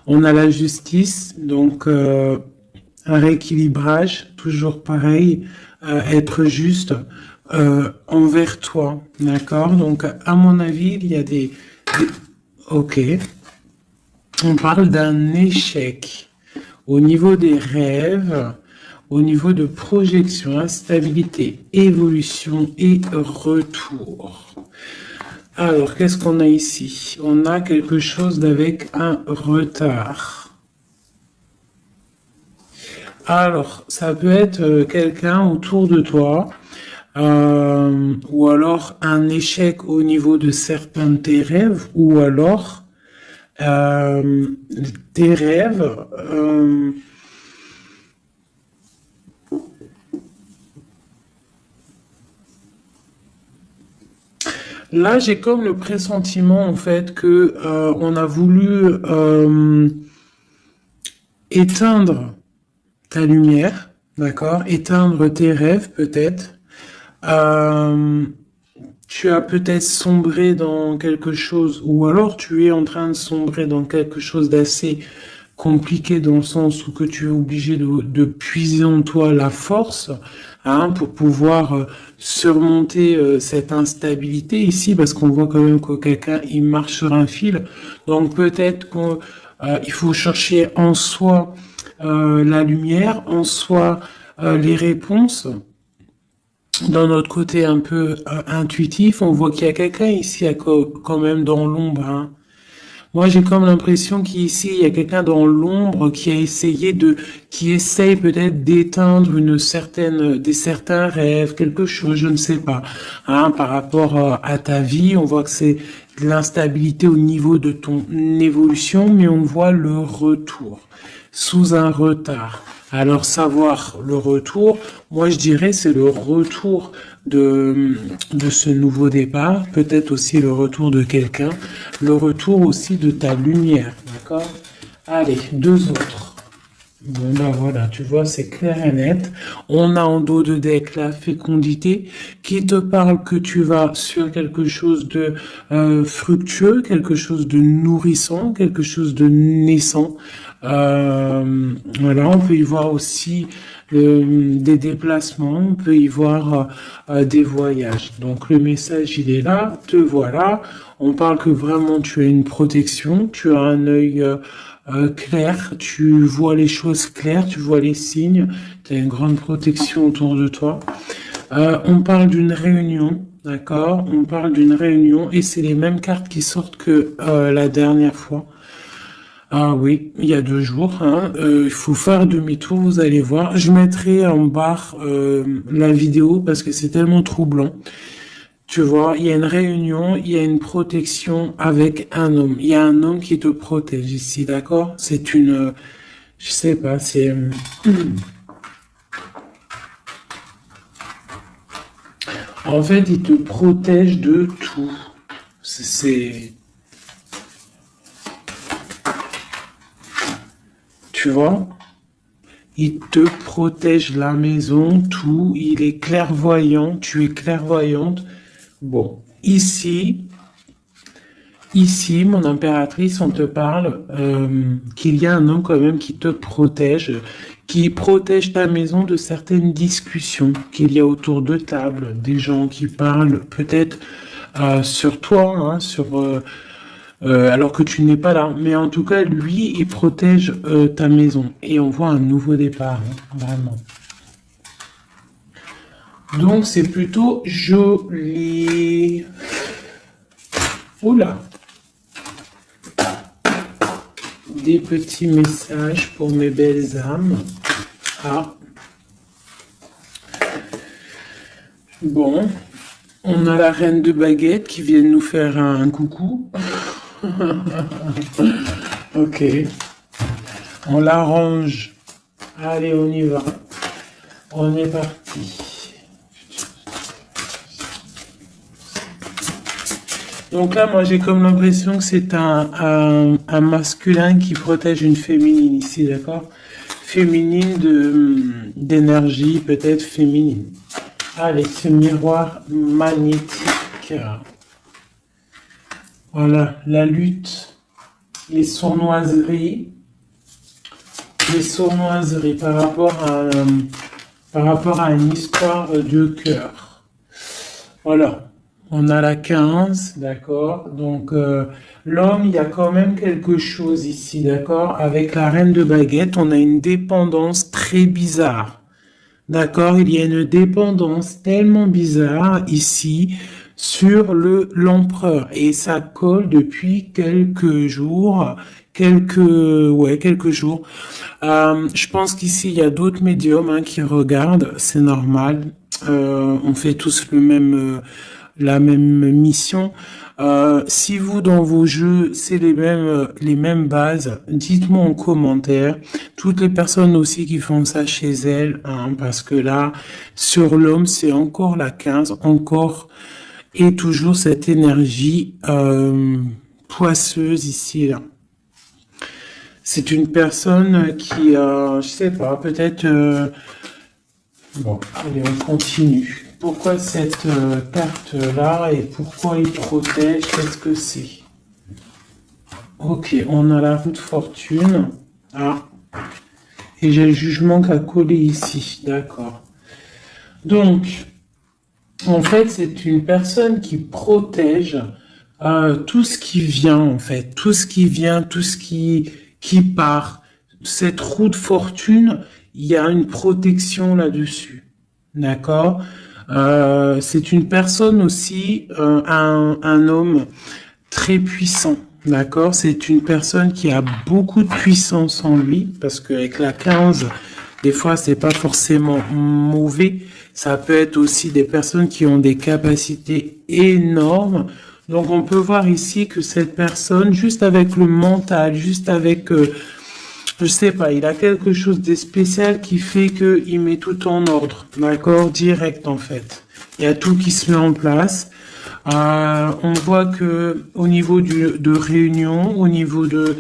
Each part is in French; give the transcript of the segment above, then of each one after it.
On a la justice, donc un rééquilibrage, toujours pareil, être juste envers toi, d'accord? Donc, à mon avis, il y a Ok, on parle d'un échec au niveau des rêves, au niveau de projection, instabilité, évolution et retour. Alors, qu'est-ce qu'on a ici? On a quelque chose d'avec un retard. Alors, ça peut être quelqu'un autour de toi, ou alors un échec au niveau de certains de tes rêves, ou alors euh, tes rêves. Là, j'ai comme le pressentiment en fait que on a voulu éteindre ta lumière, d'accord, éteindre tes rêves peut-être. Euh, Tu as peut-être sombré dans quelque chose, ou alors tu es en train de sombrer dans quelque chose d'assez compliqué dans le sens où que tu es obligé de puiser en toi la force, hein, pour pouvoir surmonter cette instabilité ici, parce qu'on voit quand même que quelqu'un il marche sur un fil. Donc peut-être qu'il faut chercher en soi la lumière, en soi les réponses. Dans notre côté un peu intuitif, on voit qu'il y a quelqu'un ici quand même dans l'ombre, hein. Moi, j'ai comme l'impression qu'ici, il y a quelqu'un dans l'ombre qui essaye peut-être d'éteindre certains rêves, quelque chose, je ne sais pas, hein, par rapport à ta vie. On voit que c'est de l'instabilité au niveau de ton évolution, mais on voit le retour sous un retard. Alors savoir le retour, moi je dirais c'est le retour de ce nouveau départ, peut-être aussi le retour de quelqu'un, le retour aussi de ta lumière, d'accord? Allez, deux autres. Bon ben voilà, tu vois, c'est clair et net. On a en dos de deck la fécondité qui te parle que tu vas sur quelque chose de fructueux, quelque chose de nourrissant, quelque chose de naissant. Voilà, on peut y voir aussi des déplacements, on peut y voir des voyages. Donc le message, il est là, te voilà. On parle que vraiment tu as une protection, tu as un œil clair, tu vois les choses claires, tu vois les signes, tu as une grande protection autour de toi. On parle d'une réunion, d'accord? On parle d'une réunion et c'est les mêmes cartes qui sortent que la dernière fois. Ah oui, il y a 2 jours, hein. Il faut faire demi-tour, vous allez voir. Je mettrai en barre la vidéo parce que c'est tellement troublant. Tu vois, il y a une réunion, il y a une protection avec un homme. Il y a un homme qui te protège ici, d'accord? C'est je sais pas, en fait, il te protège de tout. C'est, tu vois? Il te protège la maison, tout. Il est clairvoyant, tu es clairvoyante. Bon, ici, mon impératrice, on te parle qu'il y a un homme quand même qui protège ta maison de certaines discussions qu'il y a autour de table, des gens qui parlent peut-être sur toi, hein, alors que tu n'es pas là. Mais en tout cas, lui, il protège ta maison. Et on voit un nouveau départ, hein, vraiment. Donc c'est plutôt joli. Oula. Des petits messages pour mes belles âmes. Ah. Bon. On a la reine de baguette qui vient nous faire un coucou. Ok. On l'arrange. Allez, on y va. On est parti. Donc là, moi, j'ai comme l'impression que c'est un masculin qui protège une féminine ici, d'accord? Féminine d'énergie, peut-être féminine. Allez, ce miroir magnétique. Voilà, la lutte, les sournoiseries, par rapport à une histoire de cœur. Voilà. On a la 15, d'accord? Donc, l'homme, il y a quand même quelque chose ici, d'accord? Avec la reine de baguette, on a une dépendance très bizarre. D'accord? Il y a une dépendance tellement bizarre ici sur l'empereur. Et ça colle depuis quelques jours. Quelques jours. Je pense qu'ici, il y a d'autres médiums hein, qui regardent. C'est normal. On fait tous la même mission. Si vous, dans vos jeux, c'est les mêmes bases, dites-moi en commentaire. Toutes les personnes aussi qui font ça chez elles, hein, parce que là, sur l'homme, c'est encore la 15, encore et toujours cette énergie poisseuse ici, là. C'est une personne qui, je sais pas, peut-être... Bon, allez, on continue. Pourquoi cette carte-là et pourquoi il protège? Qu'est-ce que c'est? Ok, on a la roue de fortune. Ah, et j'ai le jugement qui a collé ici. D'accord. Donc, en fait, c'est une personne qui protège tout ce qui vient, en fait. Tout ce qui vient, tout ce qui part. Cette roue de fortune, il y a une protection là-dessus. D'accord? C'est une personne aussi, un homme très puissant. D'accord? C'est une personne qui a beaucoup de puissance en lui, parce qu'avec la 15, des fois, c'est pas forcément mauvais. Ça peut être aussi des personnes qui ont des capacités énormes. Donc, on peut voir ici que cette personne, juste avec le mental, juste avec, je sais pas, il a quelque chose de spécial qui fait que il met tout en ordre. D'accord? Direct, en fait. Il y a tout qui se met en place. On voit que au niveau de réunion, au niveau de,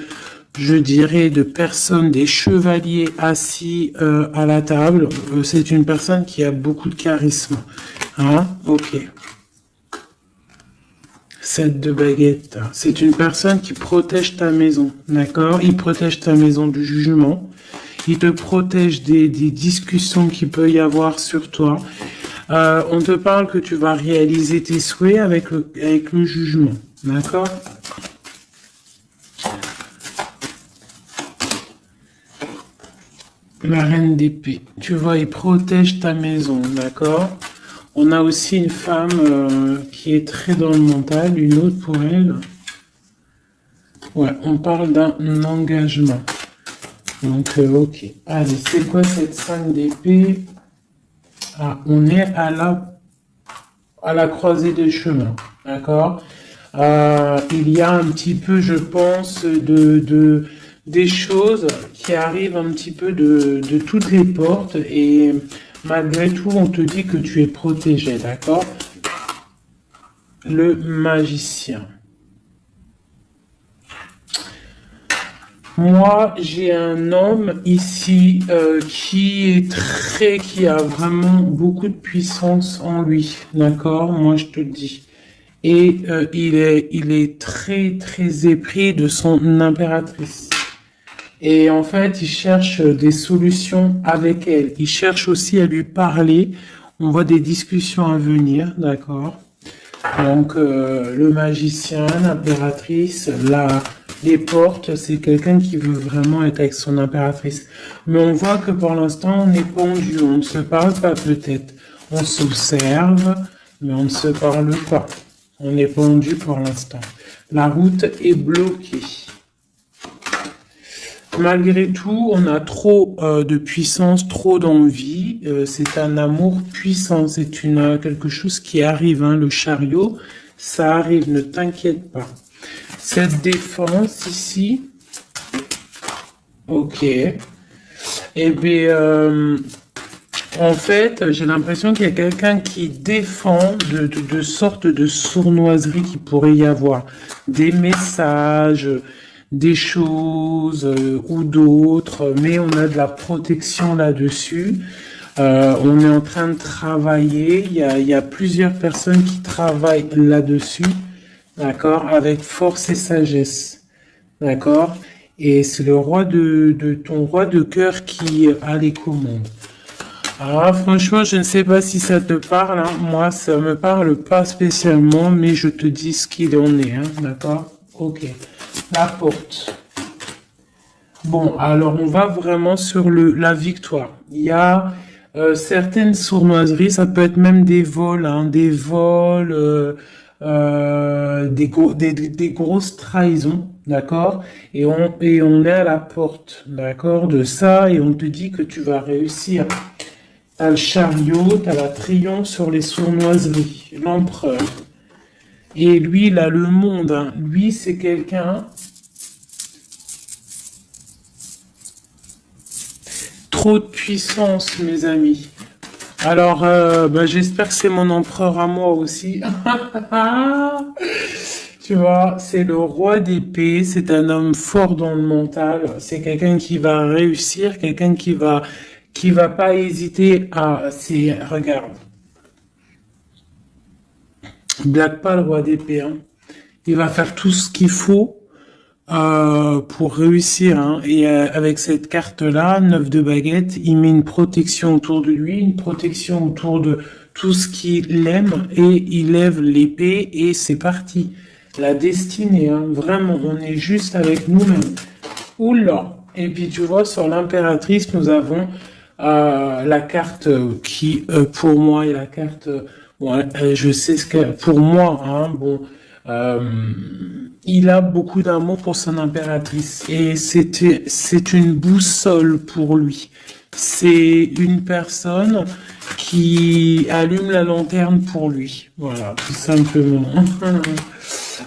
je dirais, de personnes, des chevaliers assis à la table, c'est une personne qui a beaucoup de charisme. Hein? Ok. 7 de baguette. C'est une personne qui protège ta maison. D'accord? Il protège ta maison du jugement. Il te protège des discussions qu'il peut y avoir sur toi. On te parle que tu vas réaliser tes souhaits avec le jugement. D'accord? La reine d'épée. Tu vois, il protège ta maison. D'accord? On a aussi une femme qui est très dans le mental. Une autre pour elle. Ouais, on parle d'un engagement. Donc, ok. Allez, c'est quoi cette 5 d'épée? Ah, on est à la croisée des chemins, d'accord? Il y a un petit peu, je pense, des choses qui arrivent un petit peu de toutes les portes et malgré tout, on te dit que tu es protégé, d'accord? Le magicien. Moi, j'ai un homme ici qui a vraiment beaucoup de puissance en lui, d'accord? Moi, je te le dis. Et il est très très épris de son impératrice. Et en fait, il cherche des solutions avec elle. Il cherche aussi à lui parler. On voit des discussions à venir, d'accord? Donc, le magicien, l'impératrice, les portes, c'est quelqu'un qui veut vraiment être avec son impératrice. Mais on voit que pour l'instant, on est pendu, on ne se parle pas peut-être. On s'observe, mais on ne se parle pas. On est pendu pour l'instant. La route est bloquée. Malgré tout, on a trop de puissance, trop d'envie. C'est un amour puissant. C'est quelque chose qui arrive. Hein, le chariot, ça arrive. Ne t'inquiète pas. Cette défense ici, ok. Eh bien, en fait, j'ai l'impression qu'il y a quelqu'un qui défend de sortes de sournoiseries qu'il pourrait y avoir. Des messages, des choses ou d'autres, mais on a de la protection là-dessus. On est en train de travailler. Il y a plusieurs personnes qui travaillent là-dessus. D'accord, avec force et sagesse. d'accord? Et c'est le roi de ton roi de cœur qui a les commandes. Alors franchement, je ne sais pas si ça te parle, hein. Moi, ça me parle pas spécialement, mais je te dis ce qu'il en est, hein, d'accord? Ok. La porte. Bon, alors on va vraiment sur la victoire. Il y a certaines sournoiseries, ça peut être même des vols, hein, des vols, des grosses trahisons, d'accord? Et on est à la porte, d'accord, de ça, et on te dit que tu vas réussir. T'as le chariot, t'as la triomphe sur les sournoiseries, l'empereur. Et lui, il a le monde, hein. Lui, c'est quelqu'un. Trop de puissance, mes amis. Alors, bah, j'espère que c'est mon empereur à moi aussi. Tu vois, c'est le roi d'épée, c'est un homme fort dans le mental, c'est quelqu'un qui va réussir, quelqu'un qui va pas hésiter regarde, blague pas le roi d'épée, hein. Il va faire tout ce qu'il faut pour réussir, hein. Et avec cette carte-là, 9 de baguette, il met une protection autour de lui, une protection autour de tout ce qu'il aime, et il lève l'épée et c'est parti. La destinée, hein, vraiment, on est juste avec nous-mêmes. Oula! Et puis tu vois, sur l'impératrice, nous avons la carte qui, pour moi, est la carte. Bon, je sais ce que, pour moi, hein, bon. Euh, il a beaucoup d'amour pour son impératrice et c'est une boussole pour lui. C'est une personne qui allume la lanterne pour lui. Voilà, tout simplement.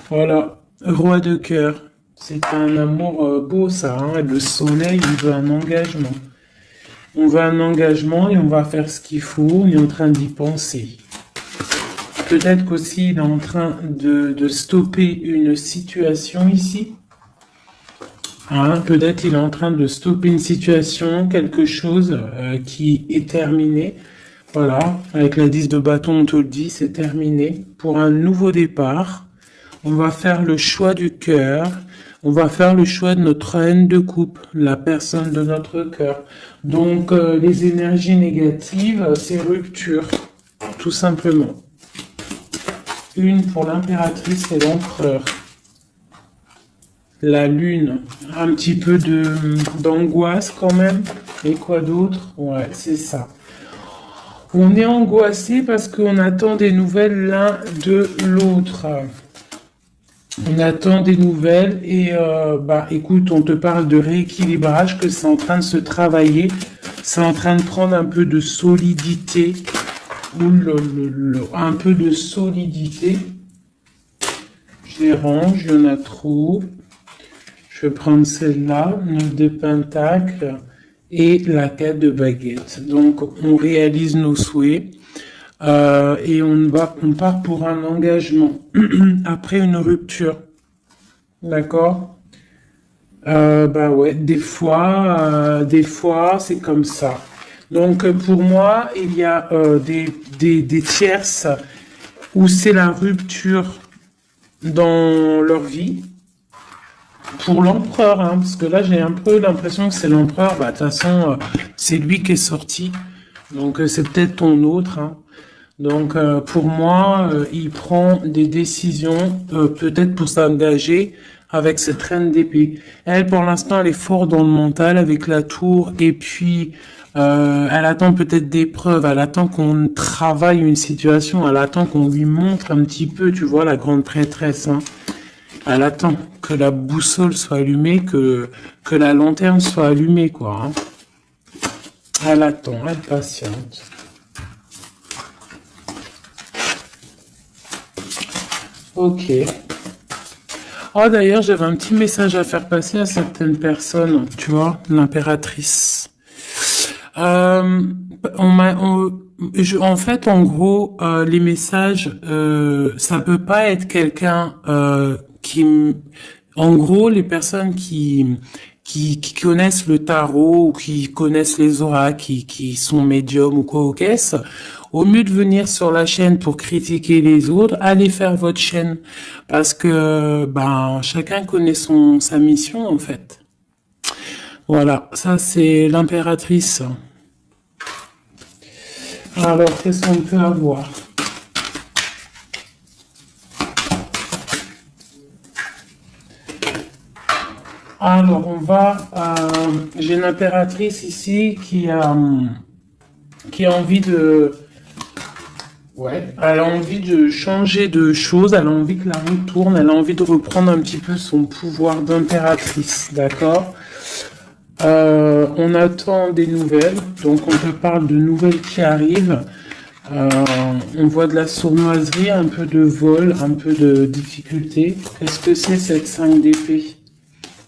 Voilà, roi de cœur. C'est un amour beau, ça, hein. Le soleil, il veut un engagement. On veut un engagement et on va faire ce qu'il faut. On est en train d'y penser. Peut-être qu'aussi il est en train de stopper une situation ici. Hein, peut-être il est en train de stopper une situation, quelque chose qui est terminé. Voilà, avec la 10 de bâton, on te le dit, c'est terminé. Pour un nouveau départ, on va faire le choix du cœur. On va faire le choix de notre reine de coupe, la personne de notre cœur. Donc, les énergies négatives, c'est rupture, tout simplement. Une pour l'impératrice et l'empereur. La lune, un petit peu d'angoisse quand même. Et quoi d'autre? Ouais, c'est ça. On est angoissé parce qu'on attend des nouvelles l'un de l'autre. On attend des nouvelles et bah écoute, on te parle de rééquilibrage, que c'est en train de se travailler, c'est en train de prendre un peu de solidité. Un peu de solidité. Je les range, il y en a trop. Je vais prendre celle-là, 9 de pentacle et la 4 de baguette. Donc on réalise nos souhaits et on part pour un engagement après une rupture. D'accord? Bah ouais, des fois c'est comme ça. Donc pour moi, il y a des tierces où c'est la rupture dans leur vie. Pour l'empereur, hein, parce que là j'ai un peu l'impression que c'est l'empereur. Bah de toute façon, c'est lui qui est sorti. Donc c'est peut-être ton autre, hein. Donc pour moi, il prend des décisions peut-être pour s'engager avec cette reine d'épée. Elle, pour l'instant, elle est forte dans le mental avec la tour et puis elle attend peut-être des preuves, elle attend qu'on travaille une situation, elle attend qu'on lui montre un petit peu, tu vois, la grande prêtresse, hein. Elle attend que la boussole soit allumée, que la lanterne soit allumée, quoi, hein. Elle attend, elle patiente. Ok. Oh, d'ailleurs, j'avais un petit message à faire passer à certaines personnes, tu vois, l'impératrice. En fait, en gros, les messages, ça peut pas être quelqu'un en gros, les personnes qui connaissent le tarot ou qui connaissent les oracles, qui sont médiums ou quoi au caisse, Au mieux de venir sur la chaîne pour critiquer les autres, allez faire votre chaîne. Parce que ben chacun connaît sa mission en fait. Voilà, ça c'est l'impératrice. Alors, qu'est-ce qu'on peut avoir? Alors, on va... j'ai une impératrice ici qui a envie de... Ouais, elle a envie de changer de choses, elle a envie que la roue tourne, elle a envie de reprendre un petit peu son pouvoir d'impératrice, d'accord? On attend des nouvelles, donc on te parle de nouvelles qui arrivent. On voit de la sournoiserie, un peu de vol, un peu de difficulté. Qu'est-ce que c'est cette 5 d'épée?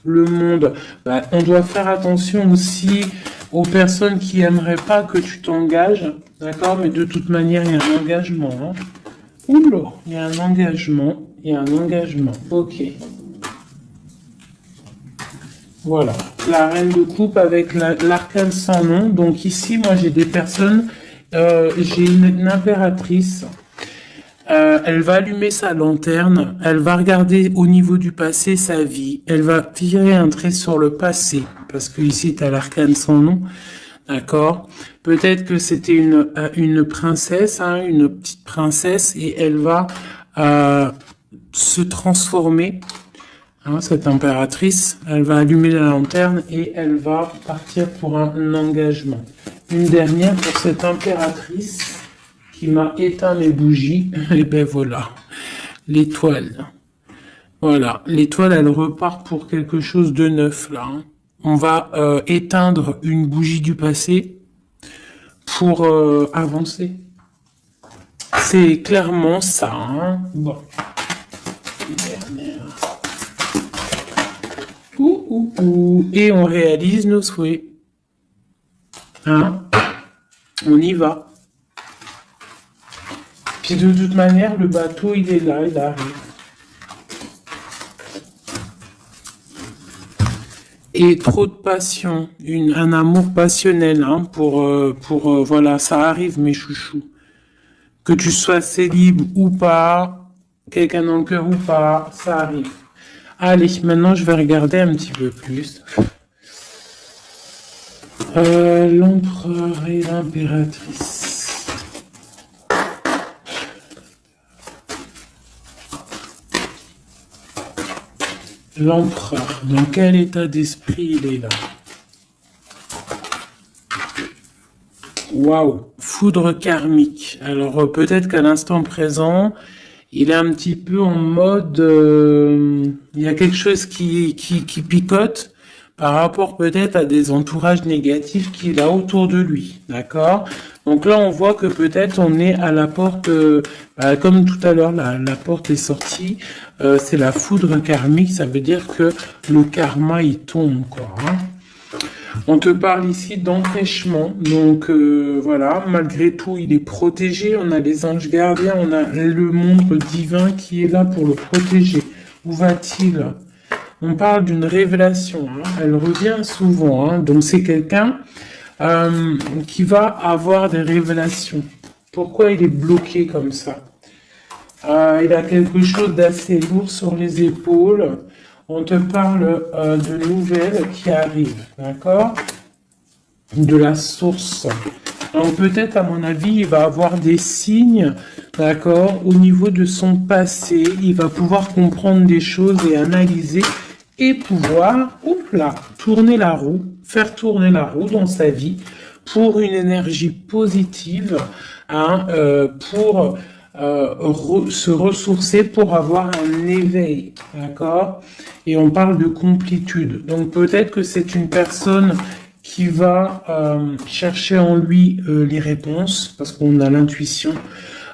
Le monde. Bah, on doit faire attention aussi aux personnes qui aimeraient pas que tu t'engages, d'accord? Mais de toute manière, il y a un engagement. Hein. Oula, il y a un engagement, il y a un engagement. Ok. Voilà, la reine de coupe avec l'arcane sans nom. Donc ici, moi, j'ai des personnes, j'ai une impératrice. Elle va allumer sa lanterne, elle va regarder au niveau du passé sa vie, elle va tirer un trait sur le passé, parce que ici, tu as l'arcane sans nom, d'accord? Peut-être que c'était une princesse, hein, une petite princesse, et elle va se transformer. Hein, cette impératrice, elle va allumer la lanterne et elle va partir pour un engagement. Une dernière pour cette impératrice qui m'a éteint mes bougies. Et ben voilà, l'étoile. Voilà, l'étoile, elle repart pour quelque chose de neuf là. Hein. On va éteindre une bougie du passé pour avancer. C'est clairement ça. Hein. Bon. Dernière. Et on réalise nos souhaits. Hein? On y va. Puis de toute manière, le bateau, il est là, il arrive. Et trop de passion, un amour passionnel, hein, voilà, ça arrive, mes chouchous. Que tu sois célib ou pas, quelqu'un dans le cœur ou pas, ça arrive. Allez, maintenant je vais regarder un petit peu plus. L'empereur et l'impératrice. L'empereur, dans quel état d'esprit il est là? Waouh, foudre karmique. Alors peut-être qu'à l'instant présent, il est un petit peu en mode, il y a quelque chose qui picote par rapport peut-être à des entourages négatifs qu'il a autour de lui, d'accord? Donc là, on voit que peut-être on est à la porte, comme tout à l'heure, la porte est sortie, c'est la foudre karmique, ça veut dire que le karma, il tombe, quoi. Hein. On te parle ici d'empêchement, donc voilà, malgré tout, il est protégé, on a les anges gardiens, on a le monde divin qui est là pour le protéger. Où va-t-il? On parle d'une révélation, hein. Elle revient souvent, hein. Donc c'est quelqu'un qui va avoir des révélations. Pourquoi il est bloqué comme ça? Il a quelque chose d'assez lourd sur les épaules. On te parle de nouvelles qui arrivent, d'accord? De la source. Donc peut-être, à mon avis, il va avoir des signes, d'accord? Au niveau de son passé, il va pouvoir comprendre des choses et analyser et pouvoir, tourner la roue, faire tourner la roue dans sa vie pour une énergie positive, hein, pour se ressourcer, pour avoir un éveil, d'accord? Et on parle de complétude. Donc peut-être que c'est une personne qui va chercher en lui les réponses, parce qu'on a l'intuition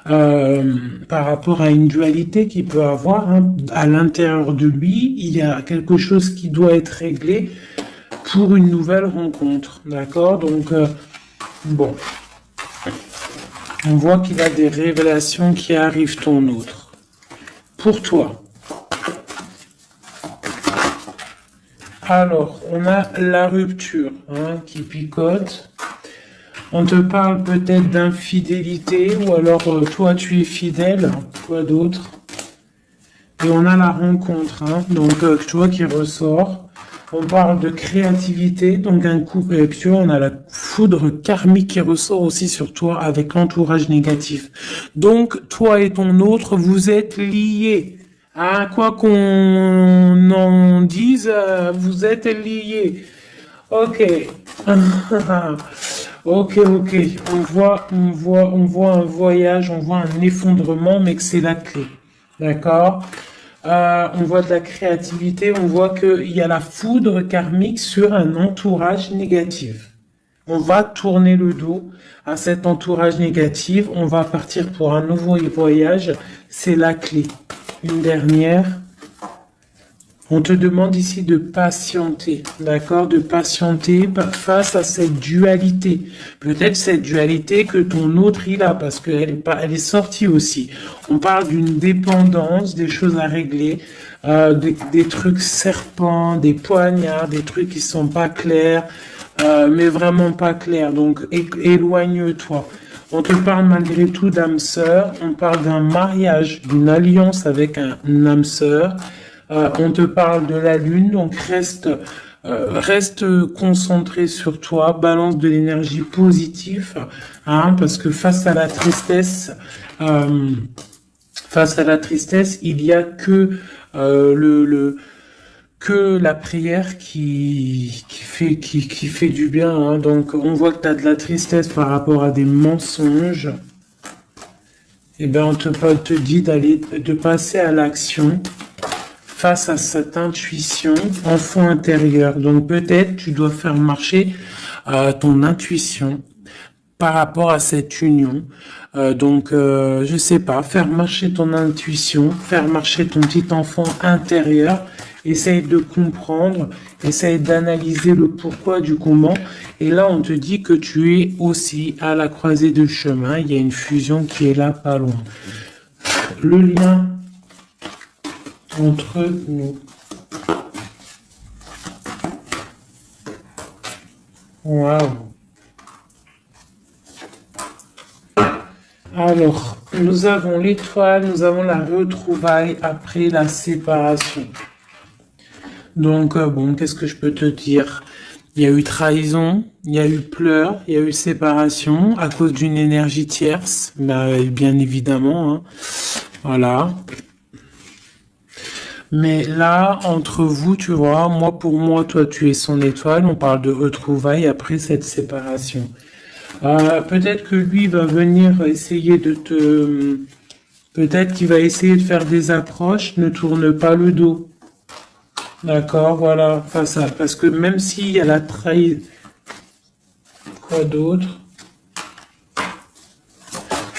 par rapport à une dualité qu'il peut avoir, hein. À l'intérieur de lui, il y a quelque chose qui doit être réglé pour une nouvelle rencontre, d'accord? Donc, bon, on voit qu'il y a des révélations qui arrivent ton autre. Pour toi. Alors, on a la rupture, hein, qui picote. On te parle peut-être d'infidélité, ou alors toi tu es fidèle, quoi d'autre? Et on a la rencontre, hein, donc tu vois qui ressort. On parle de créativité, donc un coup, tu vois, on a la foudre karmique qui ressort aussi sur toi avec l'entourage négatif. Donc toi et ton autre, vous êtes liés. À quoi qu'on en dise, vous êtes liés. Ok. Ok, ok. On voit un voyage, on voit un effondrement, mais que c'est la clé. D'accord? On voit de la créativité, on voit qu'il y a la foudre karmique sur un entourage négatif. On va tourner le dos à cet entourage négatif, on va partir pour un nouveau voyage, c'est la clé. Une dernière. On te demande ici de patienter, d'accord? De patienter face à cette dualité. Peut-être cette dualité que ton autre il a, parce elle est sortie aussi. On parle d'une dépendance, des choses à régler, des trucs serpents, des poignards, des trucs qui sont pas clairs, mais vraiment pas clairs. Donc éloigne-toi. On te parle malgré tout d'âme sœur. On parle d'un mariage, d'une alliance avec un âme sœur. On te parle de la lune, donc reste concentré sur toi, balance de l'énergie positive, hein, parce que face à la tristesse, il y a que que la prière qui fait du bien, hein. Donc on voit que tu as de la tristesse par rapport à des mensonges. Et ben on te dit de passer à l'action face à cette intuition, enfant intérieur. Donc peut-être tu dois faire marcher ton intuition par rapport à cette union. Je sais pas, faire marcher ton intuition, faire marcher ton petit enfant intérieur. Essaye de comprendre, essaye d'analyser le pourquoi du comment. Et là, on te dit que tu es aussi à la croisée de chemin. Il y a une fusion qui est là, pas loin. Le lien entre nous. Waouh. Alors, nous avons l'étoile, nous avons la retrouvaille après la séparation. Donc, bon, qu'est-ce que je peux te dire? Il y a eu trahison, il y a eu pleurs, il y a eu séparation à cause d'une énergie tierce, bien évidemment, hein. Voilà. Mais là, entre vous, tu vois, pour moi, toi, tu es son étoile. On parle de retrouvailles après cette séparation. Peut-être que lui va venir essayer peut-être qu'il va essayer de faire des approches. Ne tourne pas le dos. D'accord, voilà. Parce que même s'il y a la trahison... Quoi d'autre?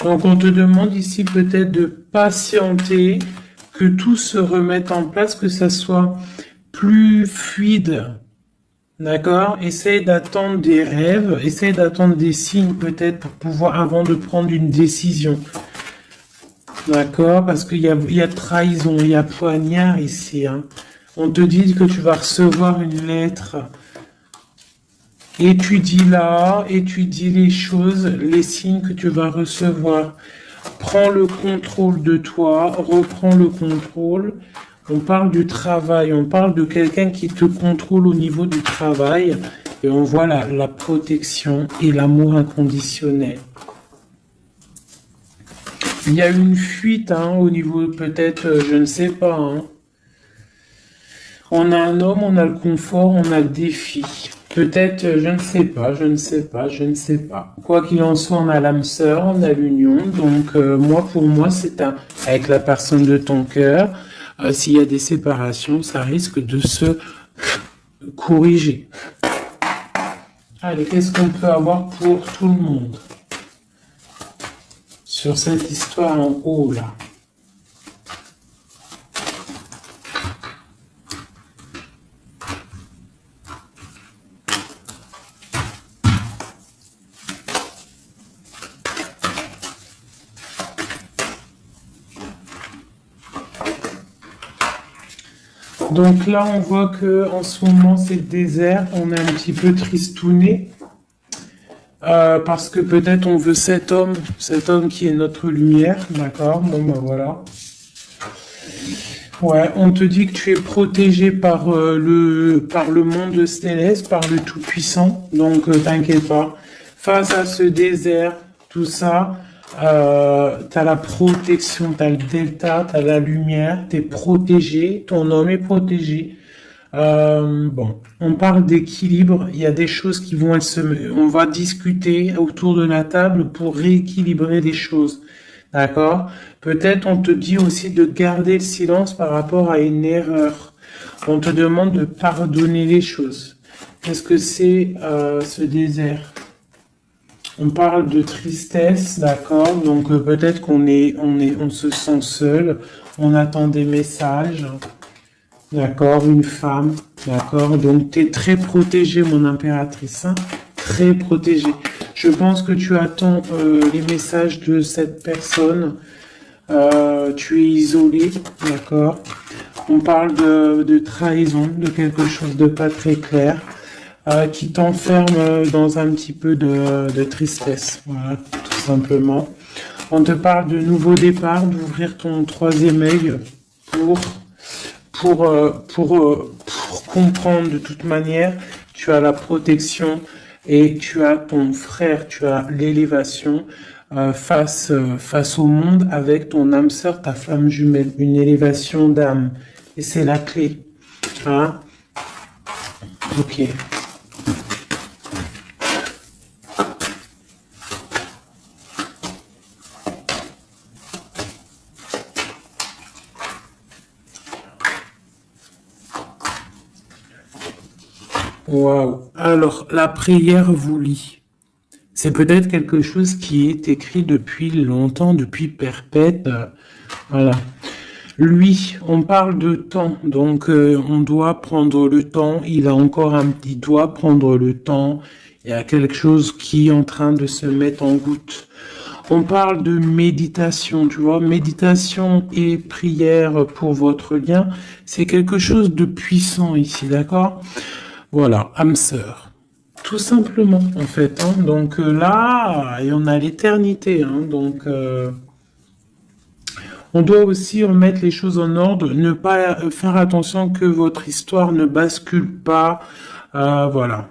Donc, on te demande ici peut-être de patienter, que tout se remette en place, que ça soit plus fluide. D'accord? Essaye d'attendre des rêves, essaye d'attendre des signes peut-être pour pouvoir, avant de prendre une décision. D'accord? Parce qu'il y a trahison, il y a poignard ici, hein. On te dit que tu vas recevoir une lettre. Étudie les choses, les signes que tu vas recevoir. Prends le contrôle de toi, reprends le contrôle. On parle du travail, on parle de quelqu'un qui te contrôle au niveau du travail. Et on voit la protection et l'amour inconditionnel. Il y a une fuite, hein, au niveau peut-être, je ne sais pas, hein. On a un homme, on a le confort, on a le défi. Peut-être, je ne sais pas. Quoi qu'il en soit, on a l'âme sœur, on a l'union. Donc, pour moi, c'est avec la personne de ton cœur. S'il y a des séparations, ça risque de se corriger. Allez, qu'est-ce qu'on peut avoir pour tout le monde sur cette histoire en haut, là? Donc là, on voit que en ce moment, c'est le désert. On est un petit peu tristouné. parce que peut-être on veut cet homme qui est notre lumière, d'accord? Bon, ben voilà. Ouais, on te dit que tu es protégé par le monde céleste, par le Tout-Puissant, donc t'inquiète pas. Face à ce désert, tout ça, t'as la protection, t'as le delta, t'as la lumière, t'es protégé, ton homme est protégé. Bon, on parle d'équilibre. Il y a des choses qui vont on va discuter autour de la table pour rééquilibrer les choses. D'accord? Peut-être on te dit aussi de garder le silence par rapport à une erreur. On te demande de pardonner les choses. Qu'est-ce que c'est ce désert? On parle de tristesse, d'accord? Donc peut-être on se sent seul. On attend des messages. D'accord, une femme, d'accord. Donc, tu es très protégée, mon impératrice, hein, très protégée. Je pense que tu attends les messages de cette personne. Tu es isolé, d'accord. On parle de trahison, de quelque chose de pas très clair, qui t'enferme dans un petit peu de tristesse, voilà, tout simplement. On te parle de nouveau départ, d'ouvrir ton troisième œil pour pour comprendre de toute manière, tu as la protection et tu as ton frère, tu as l'élévation face au monde avec ton âme sœur, ta flamme jumelle, une élévation d'âme. Et c'est la clé. Hein? Ok. Waouh. Alors, la prière vous lie. C'est peut-être quelque chose qui est écrit depuis longtemps, depuis perpète. Voilà. Lui, on parle de temps, donc on doit prendre le temps. Il doit prendre le temps. Il y a quelque chose qui est en train de se mettre en goutte. On parle de méditation, tu vois, méditation et prière pour votre lien, c'est quelque chose de puissant ici, d'accord? Voilà, âme sœur. Tout simplement, en fait. Hein. Donc là, et on a l'éternité. Hein. Donc, on doit aussi remettre les choses en ordre, ne pas faire attention que votre histoire ne bascule pas. Voilà.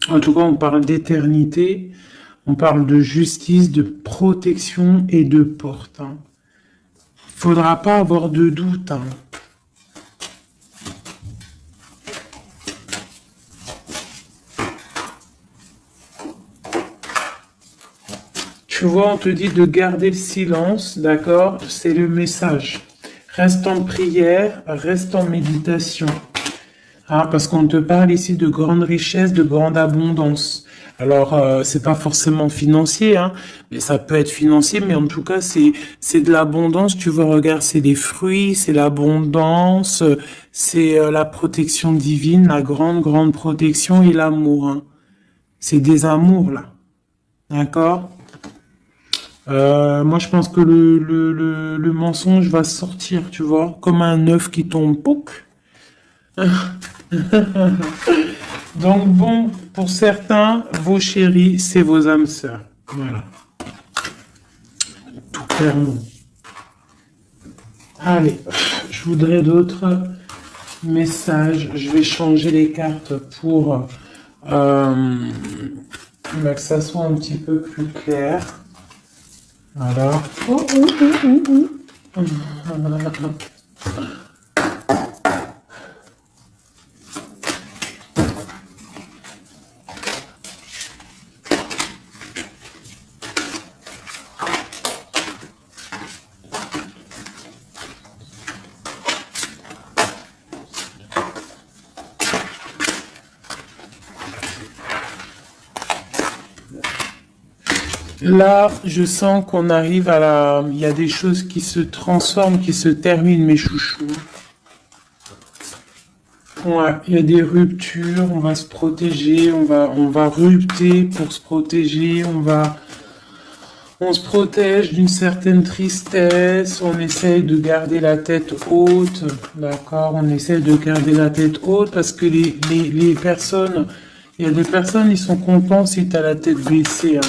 En tout cas, on parle d'éternité, on parle de justice, de protection et de porte. Hein. Faudra pas avoir de doute. Hein. Tu vois, on te dit de garder le silence, d'accord? C'est le message. Reste en prière, reste en méditation. Hein, parce qu'on te parle ici de grande richesse, de grande abondance. Alors, c'est pas forcément financier, hein, mais ça peut être financier, mais en tout cas, c'est de l'abondance. Tu vois, regarde, c'est des fruits, c'est l'abondance, c'est la protection divine, la grande protection et l'amour. Hein. C'est des amours là, d'accord? Moi, je pense que le mensonge va sortir, tu vois, comme un œuf qui tombe, pouc. Donc bon, pour certains, vos chéris, c'est vos âmes sœurs. Voilà, tout clairement. Allez, je voudrais d'autres messages. Je vais changer les cartes pour que ça soit un petit peu plus clair. Voilà. Là, je sens qu'on arrive à la... Il y a des choses qui se transforment, qui se terminent, mes chouchous. Ouais, il y a des ruptures, on va se protéger, on va rupter pour se protéger, on se protège d'une certaine tristesse, on essaye de garder la tête haute, d'accord? On essaye de garder la tête haute parce que les personnes Il y a des personnes, ils sont contents si tu as la tête baissée, hein.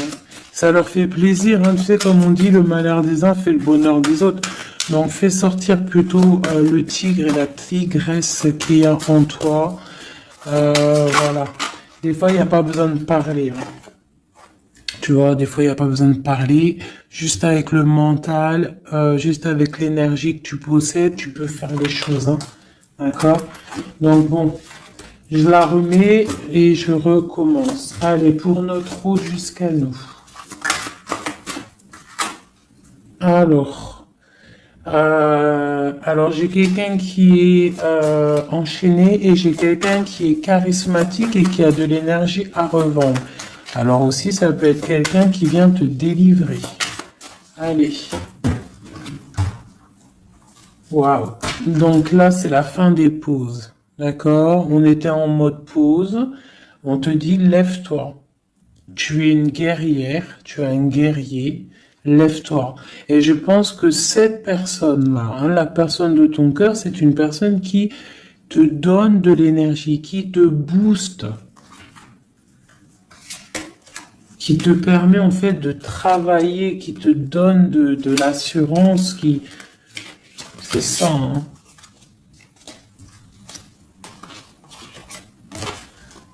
Ça leur fait plaisir, hein. Tu sais, comme on dit, le malheur des uns fait le bonheur des autres. Donc, fais sortir plutôt le tigre et la tigresse qui est en toi. Voilà. Des fois, il n'y a pas besoin de parler, hein. Tu vois, des fois, il n'y a pas besoin de parler. Juste avec le mental, juste avec l'énergie que tu possèdes, tu peux faire les choses, hein. D'accord? Donc, bon, je la remets et je recommence. Allez, pour notre eau jusqu'à nous. Alors j'ai quelqu'un qui est enchaîné et j'ai quelqu'un qui est charismatique et qui a de l'énergie à revendre. Alors aussi, ça peut être quelqu'un qui vient te délivrer. Allez. Waouh. Donc là, c'est la fin des pauses. D'accord? On était en mode pause. On te dit, lève-toi. Tu es une guerrière, tu es un guerrier. Lève-toi. Et je pense que cette personne-là, hein, la personne de ton cœur, c'est une personne qui te donne de l'énergie, qui te booste, qui te permet en fait de travailler, qui te donne de l'assurance, qui... C'est ça, hein.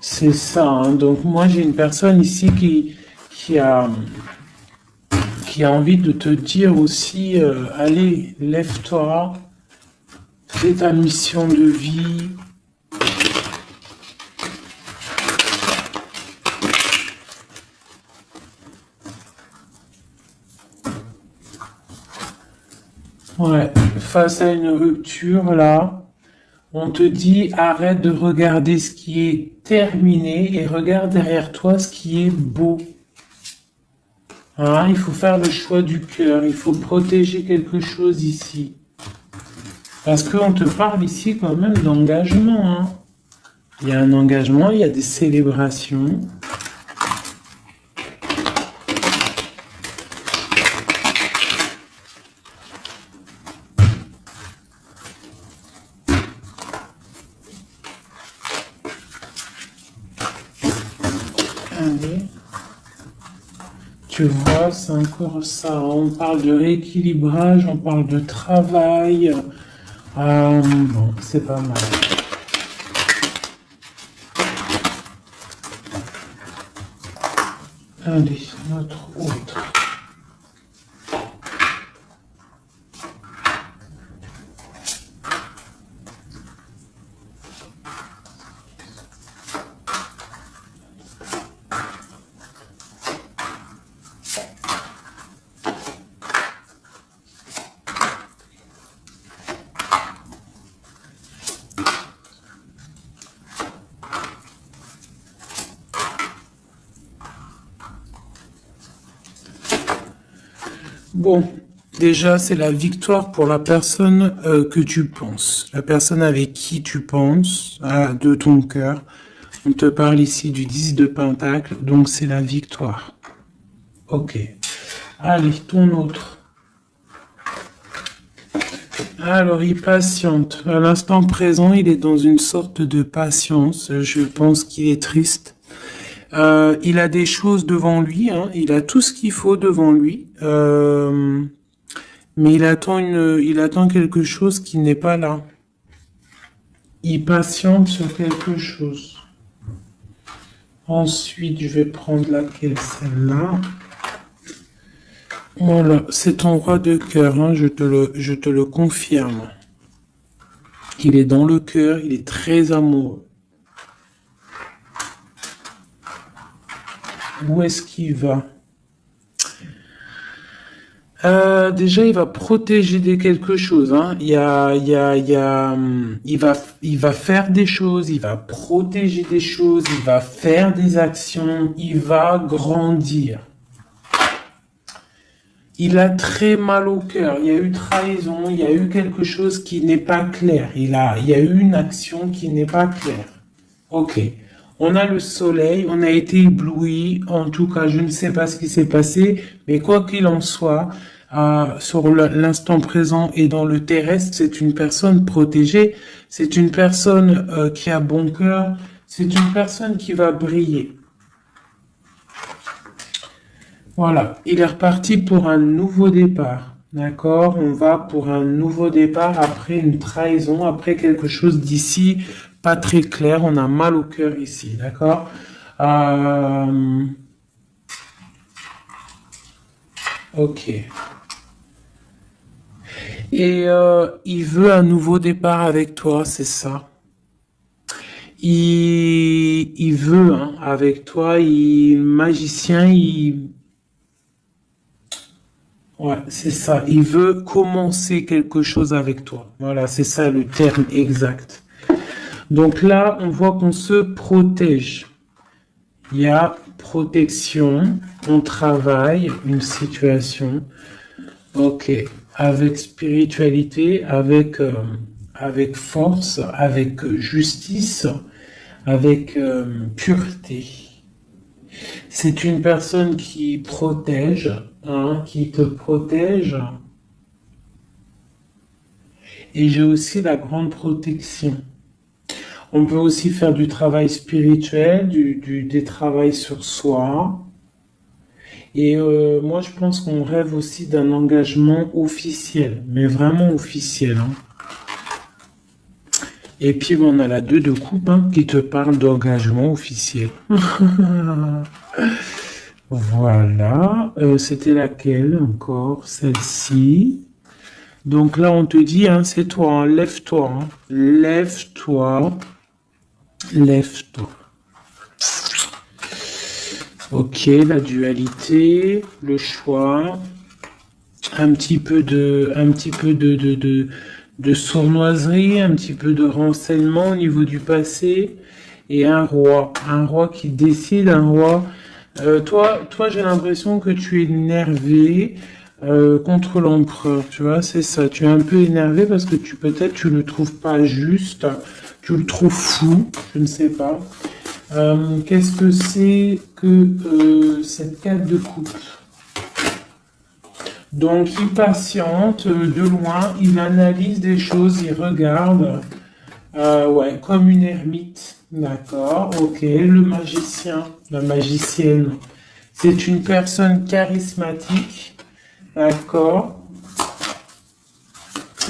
C'est ça, hein. Donc moi j'ai une personne ici qui a envie de te dire aussi, allez, lève-toi, fais ta mission de vie. Ouais, face à une rupture, là, on te dit, arrête de regarder ce qui est terminé et regarde derrière toi ce qui est beau. Hein, il faut faire le choix du cœur, il faut protéger quelque chose ici. Parce qu'on te parle ici quand même d'engagement, hein. Il y a un engagement, il y a des célébrations. Allez. Tu vois, c'est encore ça. On parle de rééquilibrage, on parle de travail. Bon, c'est pas mal. Allez, notre autre. Bon, déjà, c'est la victoire pour la personne que tu penses. La personne avec qui tu penses, de ton cœur. On te parle ici du 10 de Pentacle, donc c'est la victoire. Ok. Allez, ton autre. Alors, il patiente. À l'instant présent, il est dans une sorte de patience. Je pense qu'il est triste. Il a des choses devant lui, hein. Il a tout ce qu'il faut devant lui, mais il attend quelque chose qui n'est pas là. Il patiente sur quelque chose. Ensuite, je vais prendre laquelle, celle-là. Voilà, c'est ton roi de cœur, hein, je te le confirme. Il est dans le cœur, il est très amoureux. Où est-ce qu'il va? Déjà, il va protéger quelque chose, hein. Il va faire des choses, il va protéger des choses, il va faire des actions, il va grandir. Il a très mal au cœur, il y a eu trahison, il y a eu quelque chose qui n'est pas clair, il y a eu une action qui n'est pas claire. Ok. On a le soleil, on a été ébloui, en tout cas, je ne sais pas ce qui s'est passé, mais quoi qu'il en soit, sur l'instant présent et dans le terrestre, c'est une personne protégée, c'est une personne qui a bon cœur, C'est une personne qui va briller. Voilà, il est reparti pour un nouveau départ. D'accord? On va pour un nouveau départ après une trahison, après quelque chose d'ici pas très clair. On a mal au cœur ici. D'accord? Euh, ok. Et il veut un nouveau départ avec toi, c'est ça. Il veut hein, avec toi, il magicien, ouais, c'est ça. Il veut commencer quelque chose avec toi. Voilà, c'est ça le terme exact. Donc là, on voit qu'on se protège. Il y a protection, on travaille une situation. Ok, avec spiritualité, avec force, avec justice, avec pureté. C'est une personne qui protège, hein, qui te protège. Et j'ai aussi la grande protection. On peut aussi faire du travail spirituel, des travails sur soi. Et moi, je pense qu'on rêve aussi d'un engagement officiel, mais vraiment officiel. Hein. Et puis, bon, on a la 2 de coupe hein, qui te parle d'engagement officiel. Voilà. C'était laquelle encore? Celle-ci. Donc là, on te dit, hein, c'est toi, hein, lève-toi. Hein. Lève-toi. Lève-toi. Ok, la dualité, le choix, un petit peu de sournoiserie, un petit peu de renseignement au niveau du passé, et un roi qui décide, un roi. Toi, j'ai l'impression que tu es énervé contre l'empereur, tu vois, c'est ça. Tu es un peu énervé parce que peut-être tu le trouves pas juste, tu le trouves fou, je ne sais pas. Qu'est-ce que c'est que cette carte de coupe? Donc, il patiente de loin, il analyse des choses, il regarde, ouais, comme une ermite. D'accord, ok. Le magicien, la magicienne, c'est une personne charismatique. D'accord.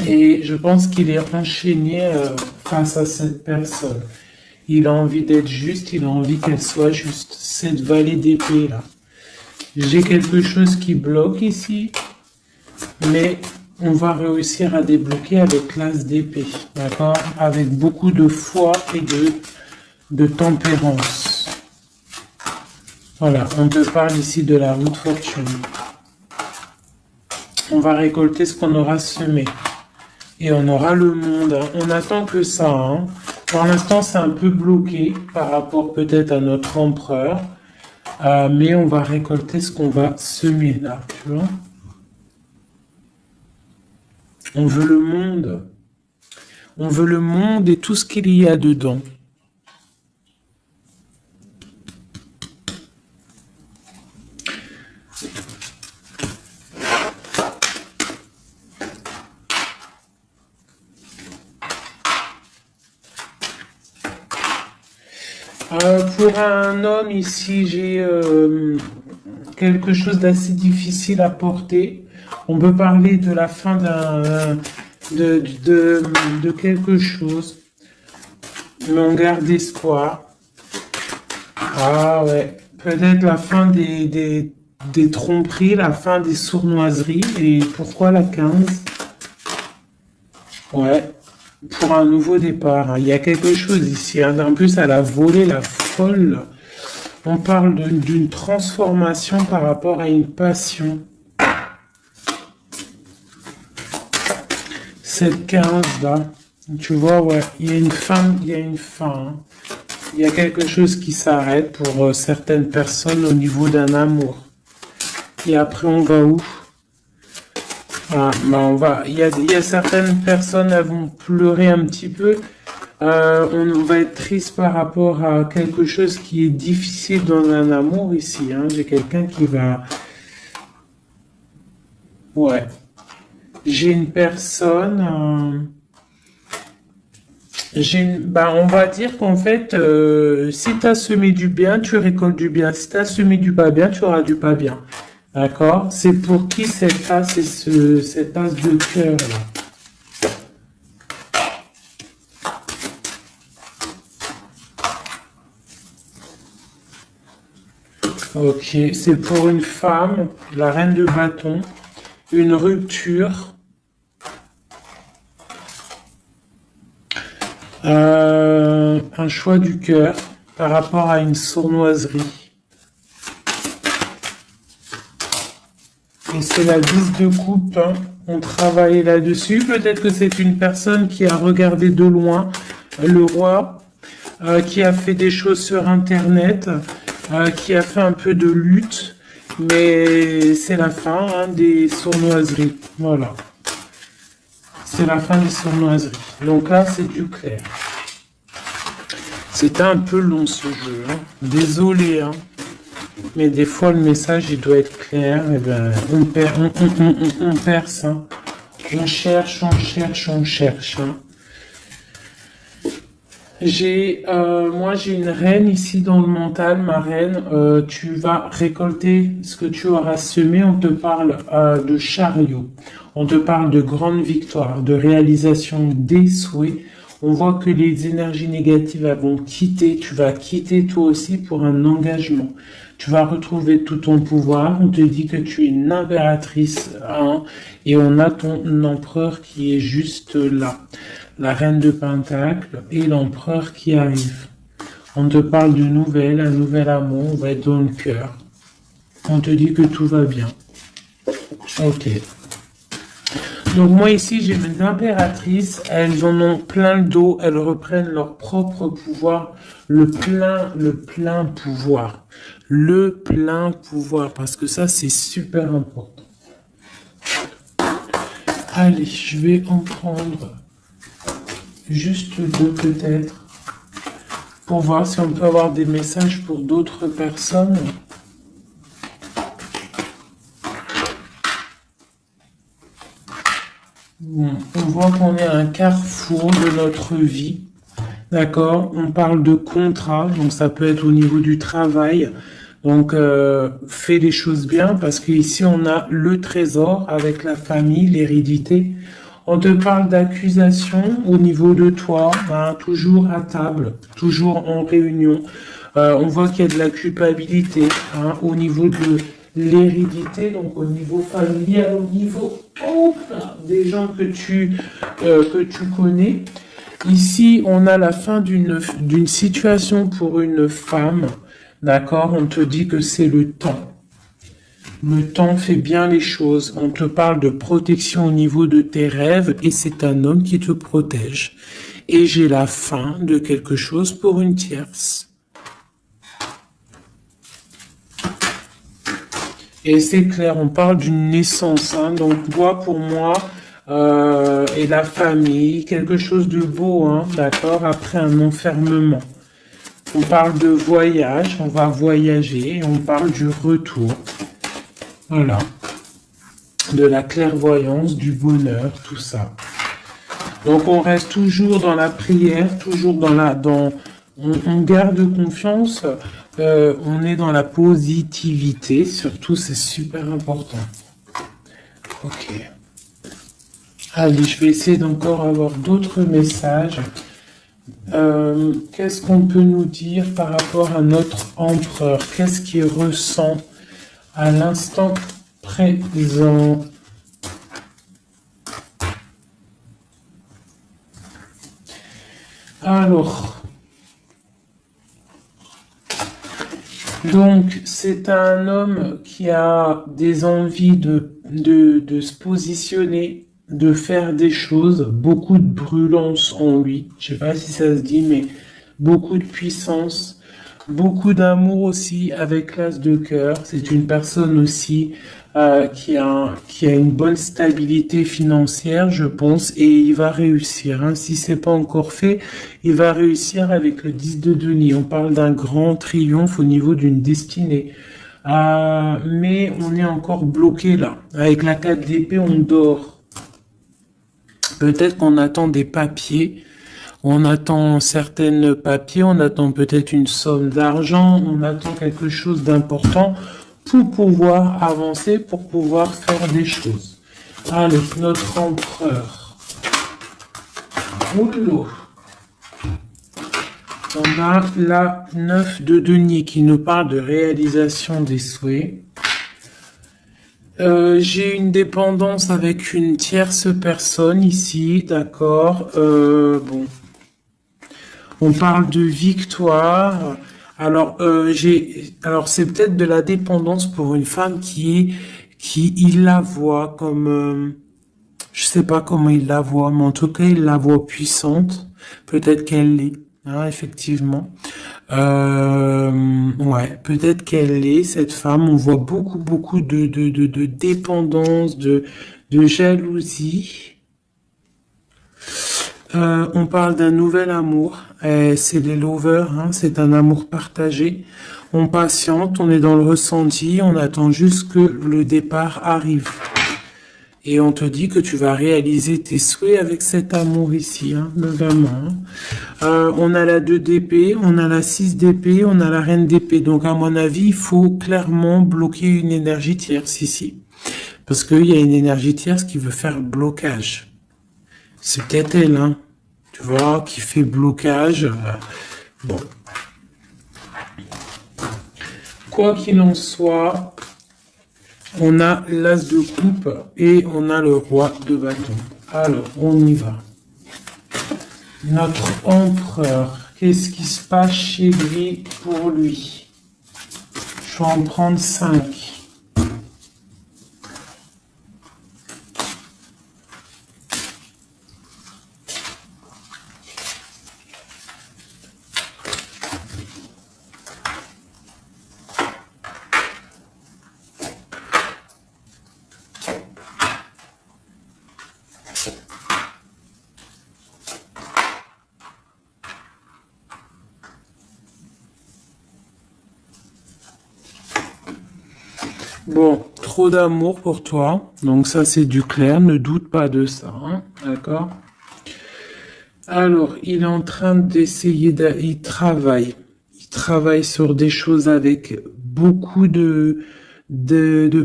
Et je pense qu'il est enchaîné face à cette personne. Il a envie d'être juste, il a envie qu'elle soit juste. Cette vallée d'épée là. J'ai quelque chose qui bloque ici, mais on va réussir à débloquer avec l'as d'épée, d'accord? Avec beaucoup de foi et de tempérance. Voilà, on te parle ici de la route fortune. On va récolter ce qu'on aura semé. Et on aura le monde. Hein. On attend que ça. Hein. Pour l'instant, c'est un peu bloqué par rapport peut-être à notre empereur. Mais on va récolter ce qu'on va semer là. Tu vois? On veut le monde. On veut le monde et tout ce qu'il y a dedans. Pour un homme ici, j'ai quelque chose d'assez difficile à porter. On peut parler de la fin de quelque chose, mais on garde espoir. Ah ouais, peut-être la fin des tromperies, la fin des sournoiseries. Et pourquoi la 15? Ouais, pour un nouveau départ. Hein. Il y a quelque chose ici. Hein. En plus, elle a volé la folle. On parle d'une transformation par rapport à une passion. Cette 15 là, tu vois, ouais, il y a une fin, il y a une fin. Hein. Il y a quelque chose qui s'arrête pour certaines personnes au niveau d'un amour. Et après, on va où? Ah, bah il y a certaines personnes, elles vont pleurer un petit peu. On va être triste par rapport à quelque chose qui est difficile dans un amour ici. Hein. J'ai quelqu'un qui va... Ouais. J'ai une personne... On va dire qu'en fait, si tu as semé du bien, tu récoltes du bien. Si tu as semé du pas bien, tu auras du pas bien. D'accord? C'est pour qui cette tasse et cette tasse de cœur là? Ok, c'est pour une femme, la reine de bâton, une rupture, un choix du cœur par rapport à une sournoiserie. Et c'est la 10 de coupe, hein. On travaille là-dessus. Peut-être que c'est une personne qui a regardé de loin le roi, qui a fait des choses sur Internet, qui a fait un peu de lutte, mais c'est la fin, hein, des sournoiseries. Voilà, c'est la fin des sournoiseries. Donc là, c'est du clair. C'était un peu long ce jeu, hein. Désolé, hein. Mais des fois, le message, il doit être clair. Et ben, on perce, hein. On cherche, on cherche, on cherche, hein. Moi, j'ai une reine ici dans le mental, ma reine. Tu vas récolter ce que tu auras semé. On te parle de chariot. On te parle de grande victoire, de réalisation des souhaits. On voit que les énergies négatives elles vont quitter. Tu vas quitter toi aussi pour un engagement. Tu vas retrouver tout ton pouvoir. On te dit que tu es une impératrice, hein, et on a ton empereur qui est juste là. La reine de Pentacle et l'empereur qui arrive. On te parle de nouvelles, un nouvel amour, on va être dans le cœur. On te dit que tout va bien. Ok. Donc moi ici j'ai mes impératrices, elles en ont plein le dos, elles reprennent leur propre pouvoir, le plein pouvoir. Le plein pouvoir, parce que ça c'est super important. Allez, je vais en prendre juste deux peut-être, pour voir si on peut avoir des messages pour d'autres personnes. Bon, on voit qu'on est à un carrefour de notre vie. D'accord? On parle de contrat, donc ça peut être au niveau du travail. Donc, fais les choses bien, parce qu'ici, on a le trésor avec la famille, l'hérédité. On te parle d'accusation au niveau de toi, hein, toujours à table, toujours en réunion. On voit qu'il y a de la culpabilité, hein, au niveau de l'hérédité, donc au niveau familial, au niveau des gens que tu connais. Ici, on a la fin d'une situation pour une femme. D'accord? On te dit que c'est le temps. Le temps fait bien les choses. On te parle de protection au niveau de tes rêves et c'est un homme qui te protège. Et j'ai la fin de quelque chose pour une tierce. Et c'est clair, on parle d'une naissance, hein. Donc toi, pour moi, et la famille, quelque chose de beau, hein, d'accord, après un enfermement. On parle de voyage, on va voyager, on parle du retour. Voilà. De la clairvoyance, du bonheur, tout ça. Donc on reste toujours dans la prière, toujours on garde confiance, on est dans la positivité, surtout c'est super important. Ok. Allez, je vais essayer d'encore avoir d'autres messages. Qu'est-ce qu'on peut nous dire par rapport à notre empereur? Qu'est-ce qu'il ressent à l'instant présent? Alors, donc c'est un homme qui a des envies de se positionner, de faire des choses, beaucoup de brûlance en lui. Je sais pas si ça se dit, mais beaucoup de puissance, beaucoup d'amour aussi avec l'as de cœur. C'est une personne aussi qui a une bonne stabilité financière, je pense, et il va réussir, hein. Si c'est pas encore fait, il va réussir avec le 10 de denier. On parle d'un grand triomphe au niveau d'une destinée. Mais on est encore bloqué là. Avec la 4 d'épée, on dort. Peut-être qu'on attend des papiers. On attend certains papiers, on attend peut-être une somme d'argent, on attend quelque chose d'important pour pouvoir avancer, pour pouvoir faire des choses. Allez, notre empereur. Oulou. On a la 9 de denier qui nous parle de réalisation des souhaits. J'ai une dépendance avec une tierce personne ici, d'accord. Bon, on parle de victoire. Alors, c'est peut-être de la dépendance pour une femme qui il la voit comme, je sais pas comment il la voit, mais en tout cas, il la voit puissante. Peut-être qu'elle l'est, hein, effectivement. Ouais, peut-être qu'elle est cette femme. On voit beaucoup de dépendance, de jalousie. On parle d'un nouvel amour. C'est les lovers, hein, c'est un amour partagé. On patiente, on est dans le ressenti, on attend juste que le départ arrive. Et on te dit que tu vas réaliser tes souhaits avec cet amour ici, hein, vraiment. On a la 2 d'épée, on a la 6 d'épée, on a la reine d'épée. Donc à mon avis, il faut clairement bloquer une énergie tierce ici. Parce qu'il y a une énergie tierce qui veut faire blocage. C'est peut-être elle, hein, tu vois, qui fait blocage. Bon. Quoi qu'il en soit, on a l'as de coupe et on a le roi de bâton. Alors, on y va. Notre empereur, qu'est-ce qui se passe chez lui pour lui? Je vais en prendre 5. Bon, trop d'amour pour toi. Donc ça, c'est du clair. Ne doute pas de ça. Hein, d'accord? Alors, il est en train d'essayer il travaille. Il travaille sur des choses avec beaucoup de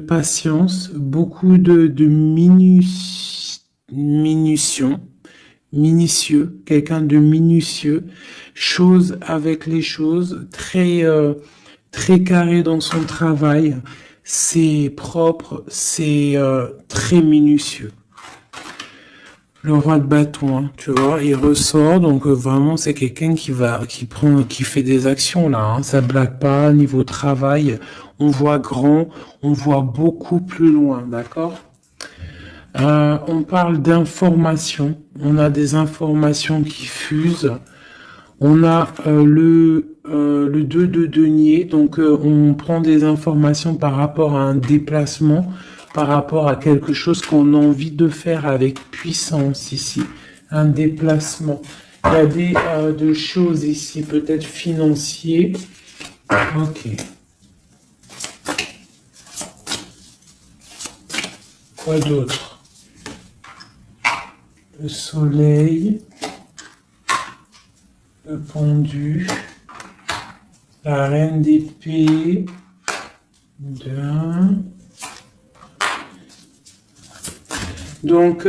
patience, beaucoup de minutieux, quelqu'un de minutieux, chose avec les choses, très carré dans son travail. C'est propre, c'est très minutieux. Le roi de bâton, hein, tu vois, il ressort, donc vraiment c'est quelqu'un qui fait des actions là, hein, ça blague pas. Niveau travail, on voit grand, on voit beaucoup plus loin, d'accord. On parle d'informations, on a des informations qui fusent. On a le 2 de denier, donc on prend des informations par rapport à un déplacement, par rapport à quelque chose qu'on a envie de faire avec puissance ici, un déplacement. Il y a des choses ici, peut-être financiers. Ok. Quoi d'autre? Le soleil. Le pendu, la reine d'épée, 2. Donc,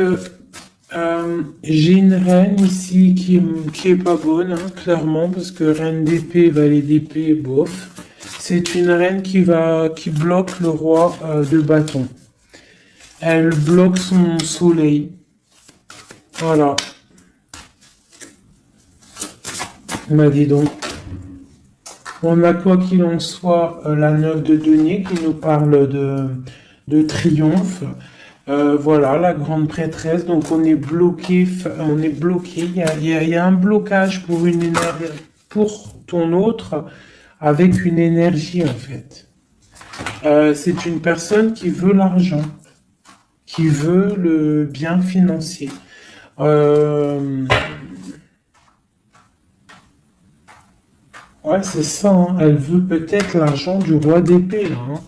j'ai une reine ici qui est pas bonne, hein, clairement, parce que reine d'épée, valet d'épée, bof. C'est une reine qui bloque le roi de bâton. Elle bloque son soleil. Voilà. Bah dis donc. On a quoi qu'il en soit la 9 de denier qui nous parle de triomphe. Voilà, la grande prêtresse. Donc on est bloqué. Il y a un blocage pour une énergie, pour ton autre, avec une énergie en fait. C'est une personne qui veut l'argent, qui veut le bien financier. Ouais, c'est ça, hein. Elle veut peut-être l'argent du roi d'épée, là, hein.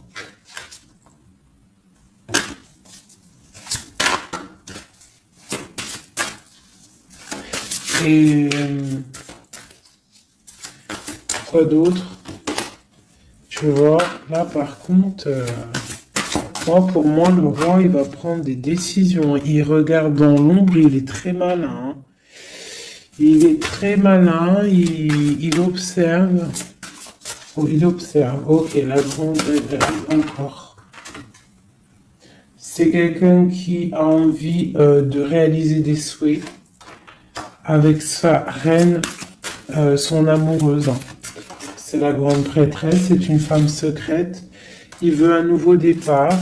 Et quoi d'autre? Tu vois, là par contre, pour moi, le roi, il va prendre des décisions. Il regarde dans l'ombre, il est très malin, hein. Il est très malin, il observe. Oh, il observe. Ok, la grande, encore. C'est quelqu'un qui a envie de réaliser des souhaits avec sa reine, son amoureuse. C'est la grande prêtresse, c'est une femme secrète. Il veut un nouveau départ.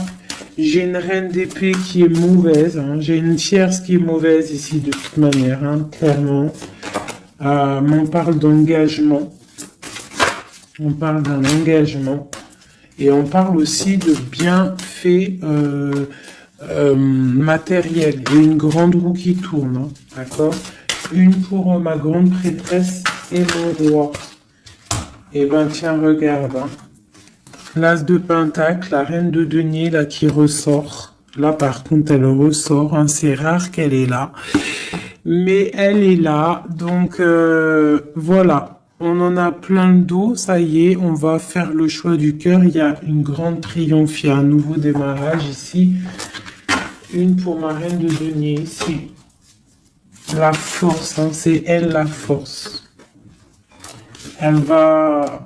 J'ai une reine d'épée qui est mauvaise, hein. J'ai une tierce qui est mauvaise ici de toute manière, hein, clairement. On parle d'engagement. On parle d'un engagement. Et on parle aussi de bienfaits matériels. Et une grande roue qui tourne, hein, d'accord? Une pour ma grande prêtresse et mon roi. Eh ben tiens, regarde, hein. L'as de pentacle, la reine de denier, là, qui ressort. Là, par contre, elle ressort, hein. C'est rare qu'elle est là. Mais elle est là. Donc, voilà. On en a plein le dos. Ça y est, on va faire le choix du cœur. Il y a une grande triomphe. Il y a un nouveau démarrage ici. Une pour ma reine de denier, ici. La force, hein. C'est elle, la force. Elle va,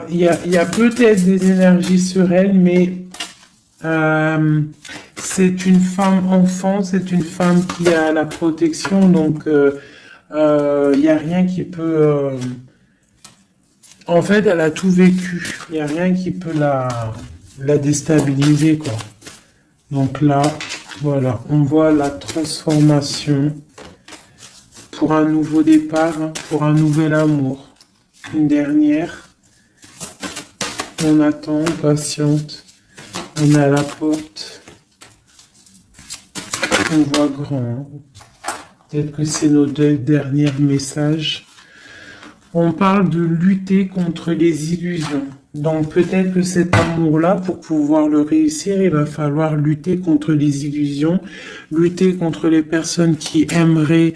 il y a peut-être des énergies sur elle, mais c'est une femme enfant, c'est une femme qui a la protection, donc il y a rien qui peut. En fait, elle a tout vécu. Il y a rien qui peut la déstabiliser, quoi. Donc là, voilà, on voit la transformation pour un nouveau départ, hein, pour un nouvel amour. Une dernière. On attend, on patiente. On est à la porte. On voit grand. Peut-être que c'est nos deux derniers messages. On parle de lutter contre les illusions. Donc peut-être que cet amour-là, pour pouvoir le réussir, il va falloir lutter contre les illusions, lutter contre les personnes qui aimeraient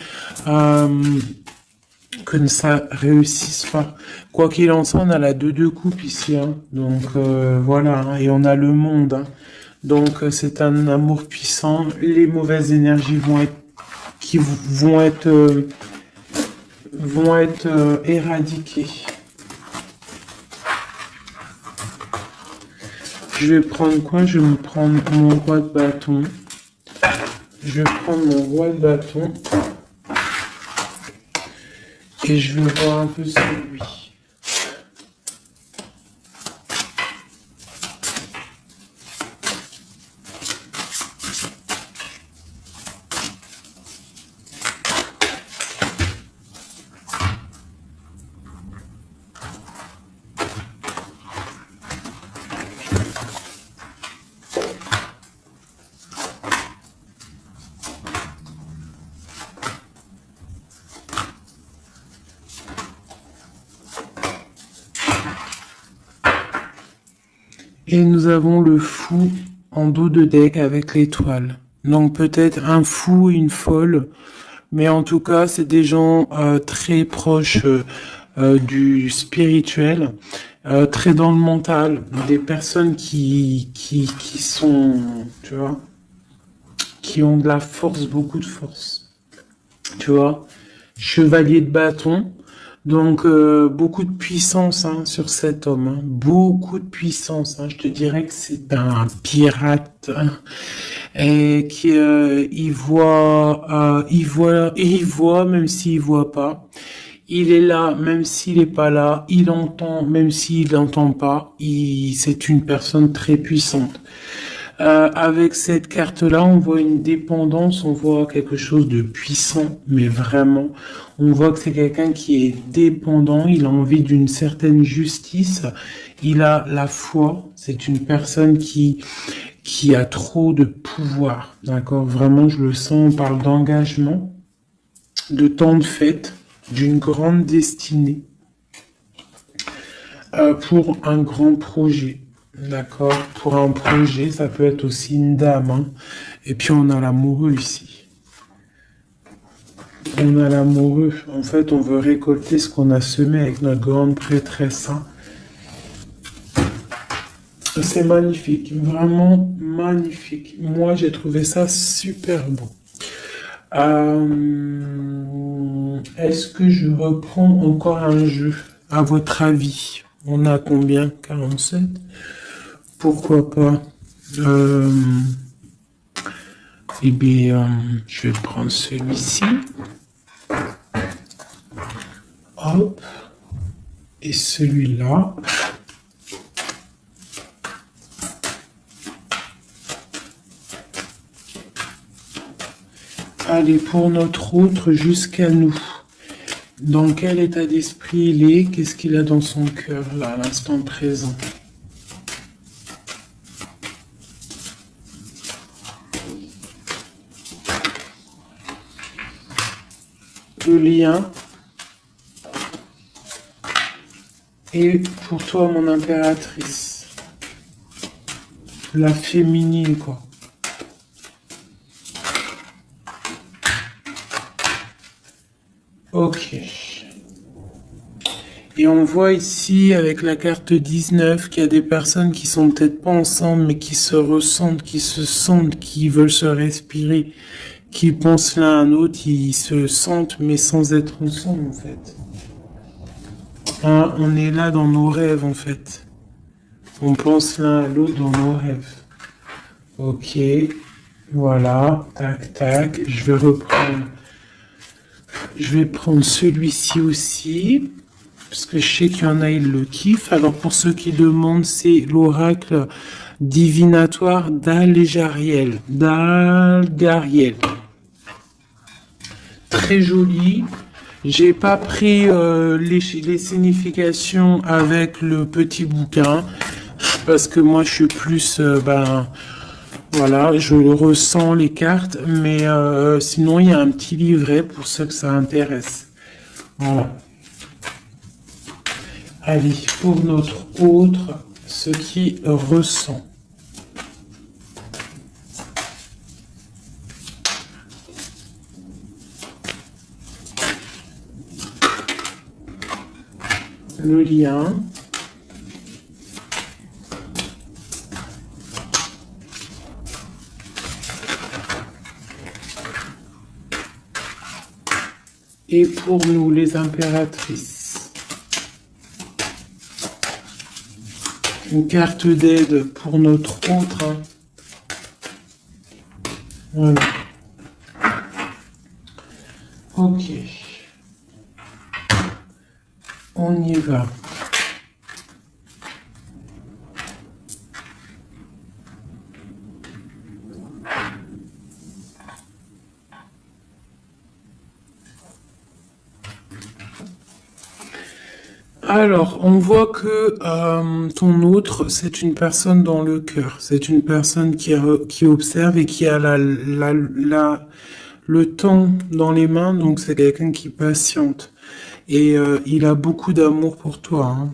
que ça réussisse pas. Quoi qu'il en soit, on a la deux coupes ici, hein. Donc voilà, hein. Et on a le monde, hein. Donc c'est un amour puissant. Les mauvaises énergies vont être éradiquées. Je vais prendre quoi? Je vais me prendre mon roi de bâton. Je vais prendre mon roi de bâton. Et je vais voir un peu sur lui. Et nous avons le fou en dos de deck avec l'étoile. Donc peut-être un fou et une folle, mais en tout cas c'est des gens très proches du spirituel, très dans le mental, des personnes qui sont, tu vois, qui ont de la force, beaucoup de force, tu vois, chevalier de bâton. Donc beaucoup de puissance, hein, sur cet homme, hein. Beaucoup de puissance, hein. Je te dirais que c'est un pirate, hein, et qui il voit même s'il voit pas. Il est là même s'il est pas là. Il entend même s'il n'entend pas. C'est une personne très puissante. Avec cette carte-là, on voit une dépendance, on voit quelque chose de puissant, mais vraiment, on voit que c'est quelqu'un qui est dépendant, il a envie d'une certaine justice, il a la foi, c'est une personne qui a trop de pouvoir, d'accord? Vraiment, je le sens, on parle d'engagement, de temps de fête, d'une grande destinée, pour un grand projet. D'accord, pour un projet, ça peut être aussi une dame, hein. Et puis on a l'amoureux ici. On a l'amoureux. En fait, on veut récolter ce qu'on a semé avec notre grande prêtresse. Hein. C'est magnifique, vraiment magnifique. Moi, j'ai trouvé ça super beau. Est-ce que je reprends encore un jeu? À votre avis, on a combien? 47? Pourquoi pas? Eh bien, je vais prendre celui-ci. Hop. Et celui-là. Allez, pour notre autre, jusqu'à nous. Dans quel état d'esprit il est? Qu'est-ce qu'il a dans son cœur, là, à l'instant présent? Le lien. Et pour toi, mon impératrice. La féminine, quoi. Ok. Et on voit ici, avec la carte 19, qu'il y a des personnes qui sont peut-être pas ensemble, mais qui se ressentent, qui se sentent, qui veulent se respirer, qui pensent l'un à l'autre, ils se sentent, mais sans être ensemble, en fait. Hein, on est là dans nos rêves, en fait. On pense l'un à l'autre dans nos rêves. Ok. Voilà. Tac, tac. Je vais reprendre. Je vais prendre celui-ci aussi. Parce que je sais qu'il y en a, ils le kiffent. Alors, pour ceux qui demandent, c'est l'oracle divinatoire d'Algariel. D'Algariel. Très joli. J'ai pas pris les significations avec le petit bouquin. Parce que moi, je suis plus... voilà, je ressens les cartes. Mais sinon, il y a un petit livret pour ceux que ça intéresse. Voilà. Allez, pour notre autre, ce qui ressent. Le lien. Et pour nous, les impératrices. Une carte d'aide pour notre autre. Hein. Voilà. Ok. On y va. Alors, on voit que ton autre, c'est une personne dans le cœur. C'est une personne qui observe et qui a le temps dans les mains. Donc, c'est quelqu'un qui patiente. Et il a beaucoup d'amour pour toi. Hein.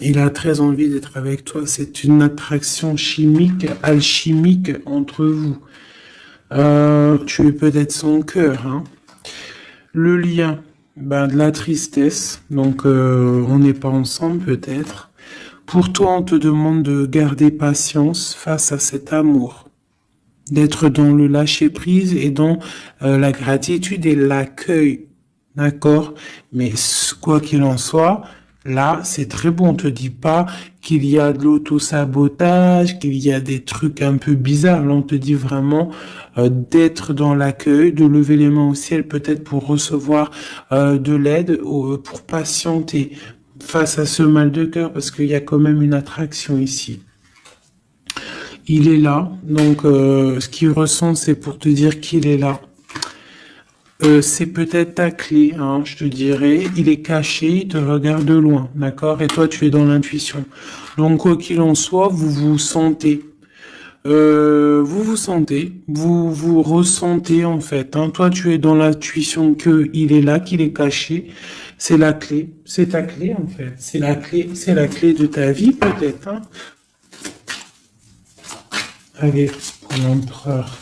Il a très envie d'être avec toi. C'est une attraction chimique, alchimique entre vous. Tu es peut-être son cœur. Hein. Le lien. Ben, de la tristesse, donc on n'est pas ensemble peut-être. Pour toi, on te demande de garder patience face à cet amour, d'être dans le lâcher-prise et dans la gratitude et l'accueil, d'accord? Mais quoi qu'il en soit, là, c'est très bon. On te dit pas qu'il y a de l'auto-sabotage, qu'il y a des trucs un peu bizarres. Là, on te dit vraiment d'être dans l'accueil, de lever les mains au ciel, peut-être pour recevoir de l'aide, pour patienter face à ce mal de cœur, parce qu'il y a quand même une attraction ici. Il est là, donc ce qu'il ressent, c'est pour te dire qu'il est là. C'est peut-être ta clé, hein, je te dirais. Il est caché, il te regarde de loin, d'accord? Et toi, tu es dans l'intuition. Donc, quoi qu'il en soit, vous vous sentez. Vous ressentez en fait. Hein. Toi, tu es dans l'intuition que il est là, qu'il est caché. C'est la clé, c'est ta clé en fait. C'est la clé de ta vie peut-être. Hein. Allez, pour l'empereur.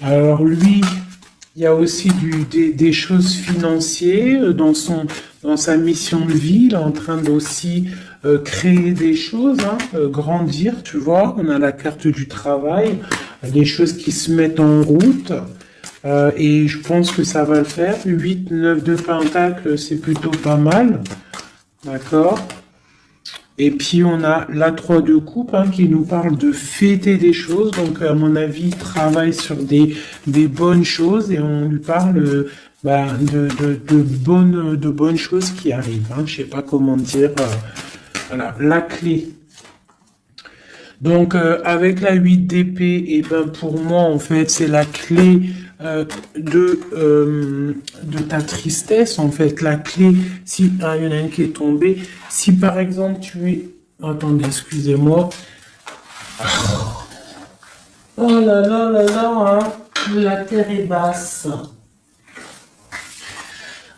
Alors lui, il y a aussi des choses financières dans sa mission de vie. Il est en train d'aussi créer des choses, hein, grandir, tu vois. On a la carte du travail, des choses qui se mettent en route. Et je pense que ça va le faire. 8, 9 de Pentacle, c'est plutôt pas mal. D'accord. Et puis on a la 3 de coupe hein, qui nous parle de fêter des choses. Donc à mon avis, il travaille sur des bonnes choses et on lui parle de bonnes choses qui arrivent. Hein. Je sais pas comment dire. Voilà, la clé. Donc avec la 8 d'épée, et ben pour moi en fait c'est la clé de ta tristesse en fait. La clé, si il y en a une qui est tombée, si par exemple tu es, attendez, excusez-moi. Oh là là là là, hein, la terre est basse.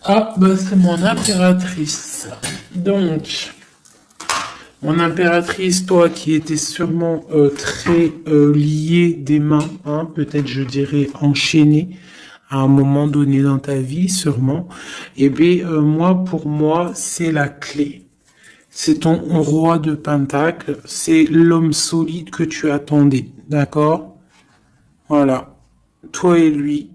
Ah bah c'est mon impératrice. Donc mon impératrice, toi qui étais sûrement très liée des mains, hein, peut-être je dirais enchaînée à un moment donné dans ta vie, sûrement. Eh bien, moi, pour moi, c'est la clé. C'est ton roi de Pentacle, c'est l'homme solide que tu attendais, d'accord? Voilà, toi et lui,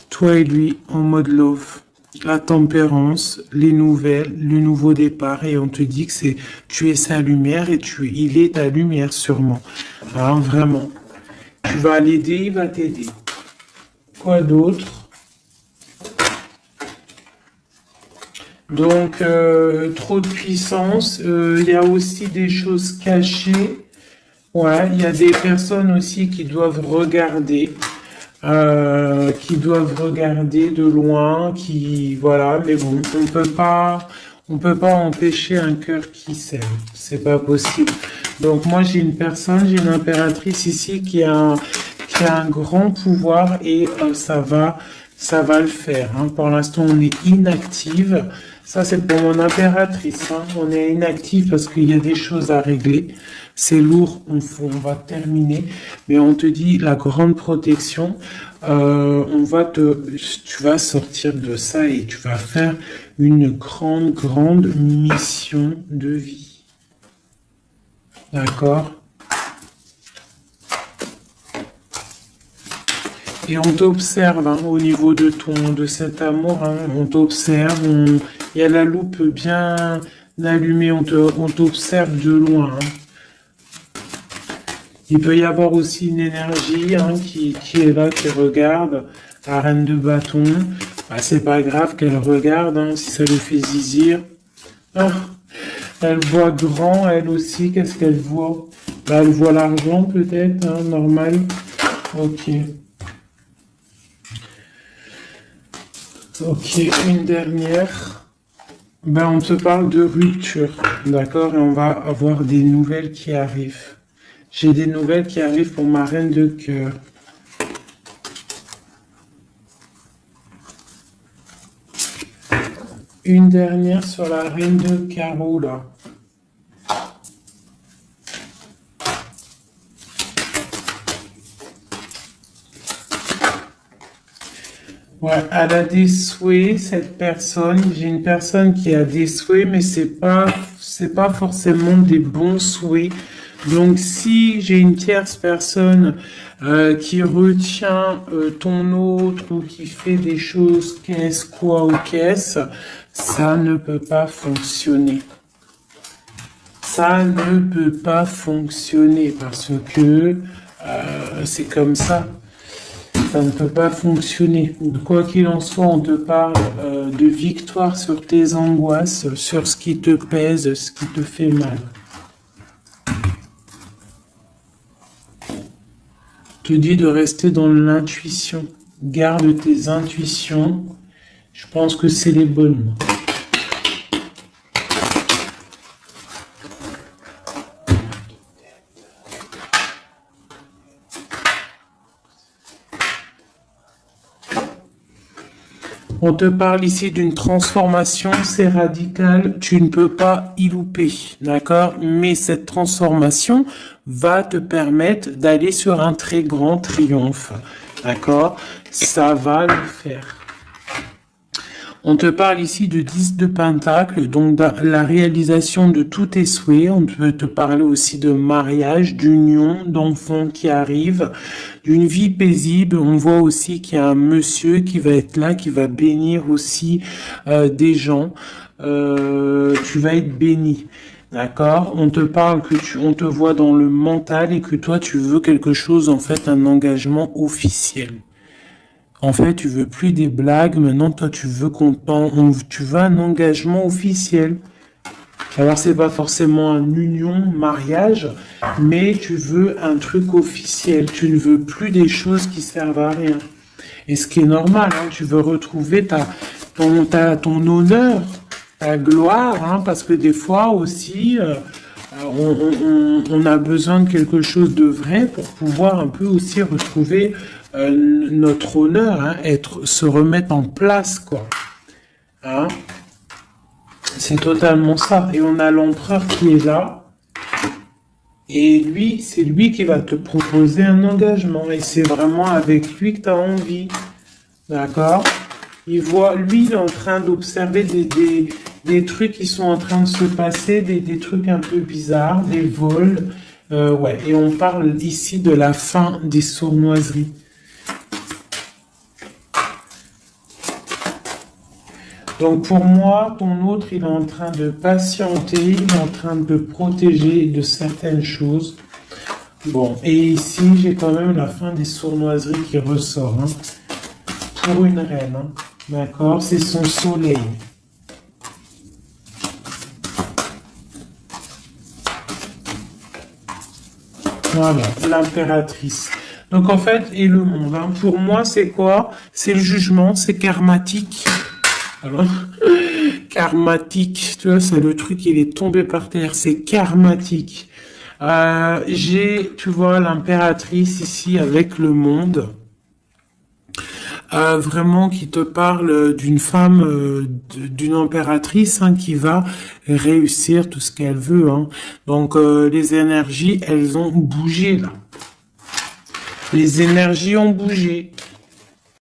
toi et lui en mode love. La tempérance, les nouvelles, le nouveau départ, et on te dit que tu es sa lumière et il est ta lumière sûrement. Hein, vraiment. Tu vas l'aider, il va t'aider. Quoi d'autre? Donc, trop de puissance. Il y a aussi des choses cachées. Ouais, il y a des personnes aussi qui doivent regarder de loin, voilà, mais bon, on peut pas empêcher un cœur qui s'aime, c'est pas possible. Donc moi j'ai une impératrice ici qui a un grand pouvoir et ça va le faire. Hein. Pour l'instant on est inactive. Ça, c'est pour mon impératrice. Hein. On est inactif parce qu'il y a des choses à régler. C'est lourd, on va terminer. Mais on te dit la grande protection. Tu vas sortir de ça et tu vas faire une grande mission de vie. D'accord? Et on t'observe hein, au niveau de cet amour. Hein, on t'observe. Il y a la loupe bien allumée. On t'observe de loin. Hein. Il peut y avoir aussi une énergie hein, qui est là, qui regarde. La reine de bâton. Bah, c'est pas grave qu'elle regarde hein, si ça lui fait zizir. Ah, elle voit grand, elle aussi. Qu'est-ce qu'elle voit? Bah, elle voit l'argent peut-être, hein, normal. Ok. Ok, une dernière. Ben, on te parle de rupture, d'accord? Et on va avoir des nouvelles qui arrivent. J'ai des nouvelles qui arrivent pour ma reine de cœur. Une dernière sur la reine de carreau, là. Ouais, elle a des souhaits, cette personne. J'ai une personne qui a des souhaits, mais c'est pas forcément des bons souhaits. Donc, si j'ai une tierce personne qui retient ton autre ou qui fait des choses qu'est-ce, quoi ou qu'est-ce, ça ne peut pas fonctionner. Ça ne peut pas fonctionner parce que c'est comme ça. Ça ne peut pas fonctionner. Quoi qu'il en soit, on te parle de victoire sur tes angoisses, sur ce qui te pèse, ce qui te fait mal. Te dit de rester dans l'intuition. Garde tes intuitions. Je pense que c'est les bonnes. On te parle ici d'une transformation, c'est radical, tu ne peux pas y louper, d'accord? Mais cette transformation va te permettre d'aller sur un très grand triomphe, d'accord? Ça va le faire. On te parle ici de 10 de Pentacle, donc de la réalisation de tous tes souhaits. On peut te parler aussi de mariage, d'union, d'enfants qui arrivent, d'une vie paisible. On voit aussi qu'il y a un monsieur qui va être là, qui va bénir aussi des gens. Tu vas être béni. D'accord? On te parle on te voit dans le mental et que toi tu veux quelque chose, en fait, un engagement officiel. En fait, tu veux plus des blagues, maintenant toi tu veux tu veux un engagement officiel. Alors c'est pas forcément une union, mariage, mais tu veux un truc officiel. Tu ne veux plus des choses qui servent à rien. Et ce qui est normal, hein, tu veux retrouver ton honneur, ta gloire, hein, parce que des fois aussi, on a besoin de quelque chose de vrai pour pouvoir un peu aussi retrouver notre honneur, hein, se remettre en place, quoi. Hein? C'est totalement ça. Et on a l'empereur qui est là. Et lui, c'est lui qui va te proposer un engagement. Et c'est vraiment avec lui que tu as envie. D'accord? Lui, il est en train d'observer des trucs qui sont en train de se passer, des trucs un peu bizarres, des vols. Ouais. Et on parle ici de la fin des sournoiseries. Donc pour moi, ton autre, il est en train de patienter, il est en train de protéger de certaines choses. Bon, et ici, j'ai quand même la fin des sournoiseries qui ressort, hein, pour une reine, hein, d'accord? C'est son soleil. Voilà, l'impératrice. Donc en fait, et le monde, hein, pour moi, c'est quoi? C'est le jugement, c'est karmatique. Alors, karmatique, tu vois, c'est le truc, il est tombé par terre, c'est karmatique. Tu vois, l'impératrice ici avec le monde, vraiment qui te parle d'une femme, d'une impératrice, hein, qui va réussir tout ce qu'elle veut, hein. Donc, les énergies, elles ont bougé, là. Les énergies ont bougé.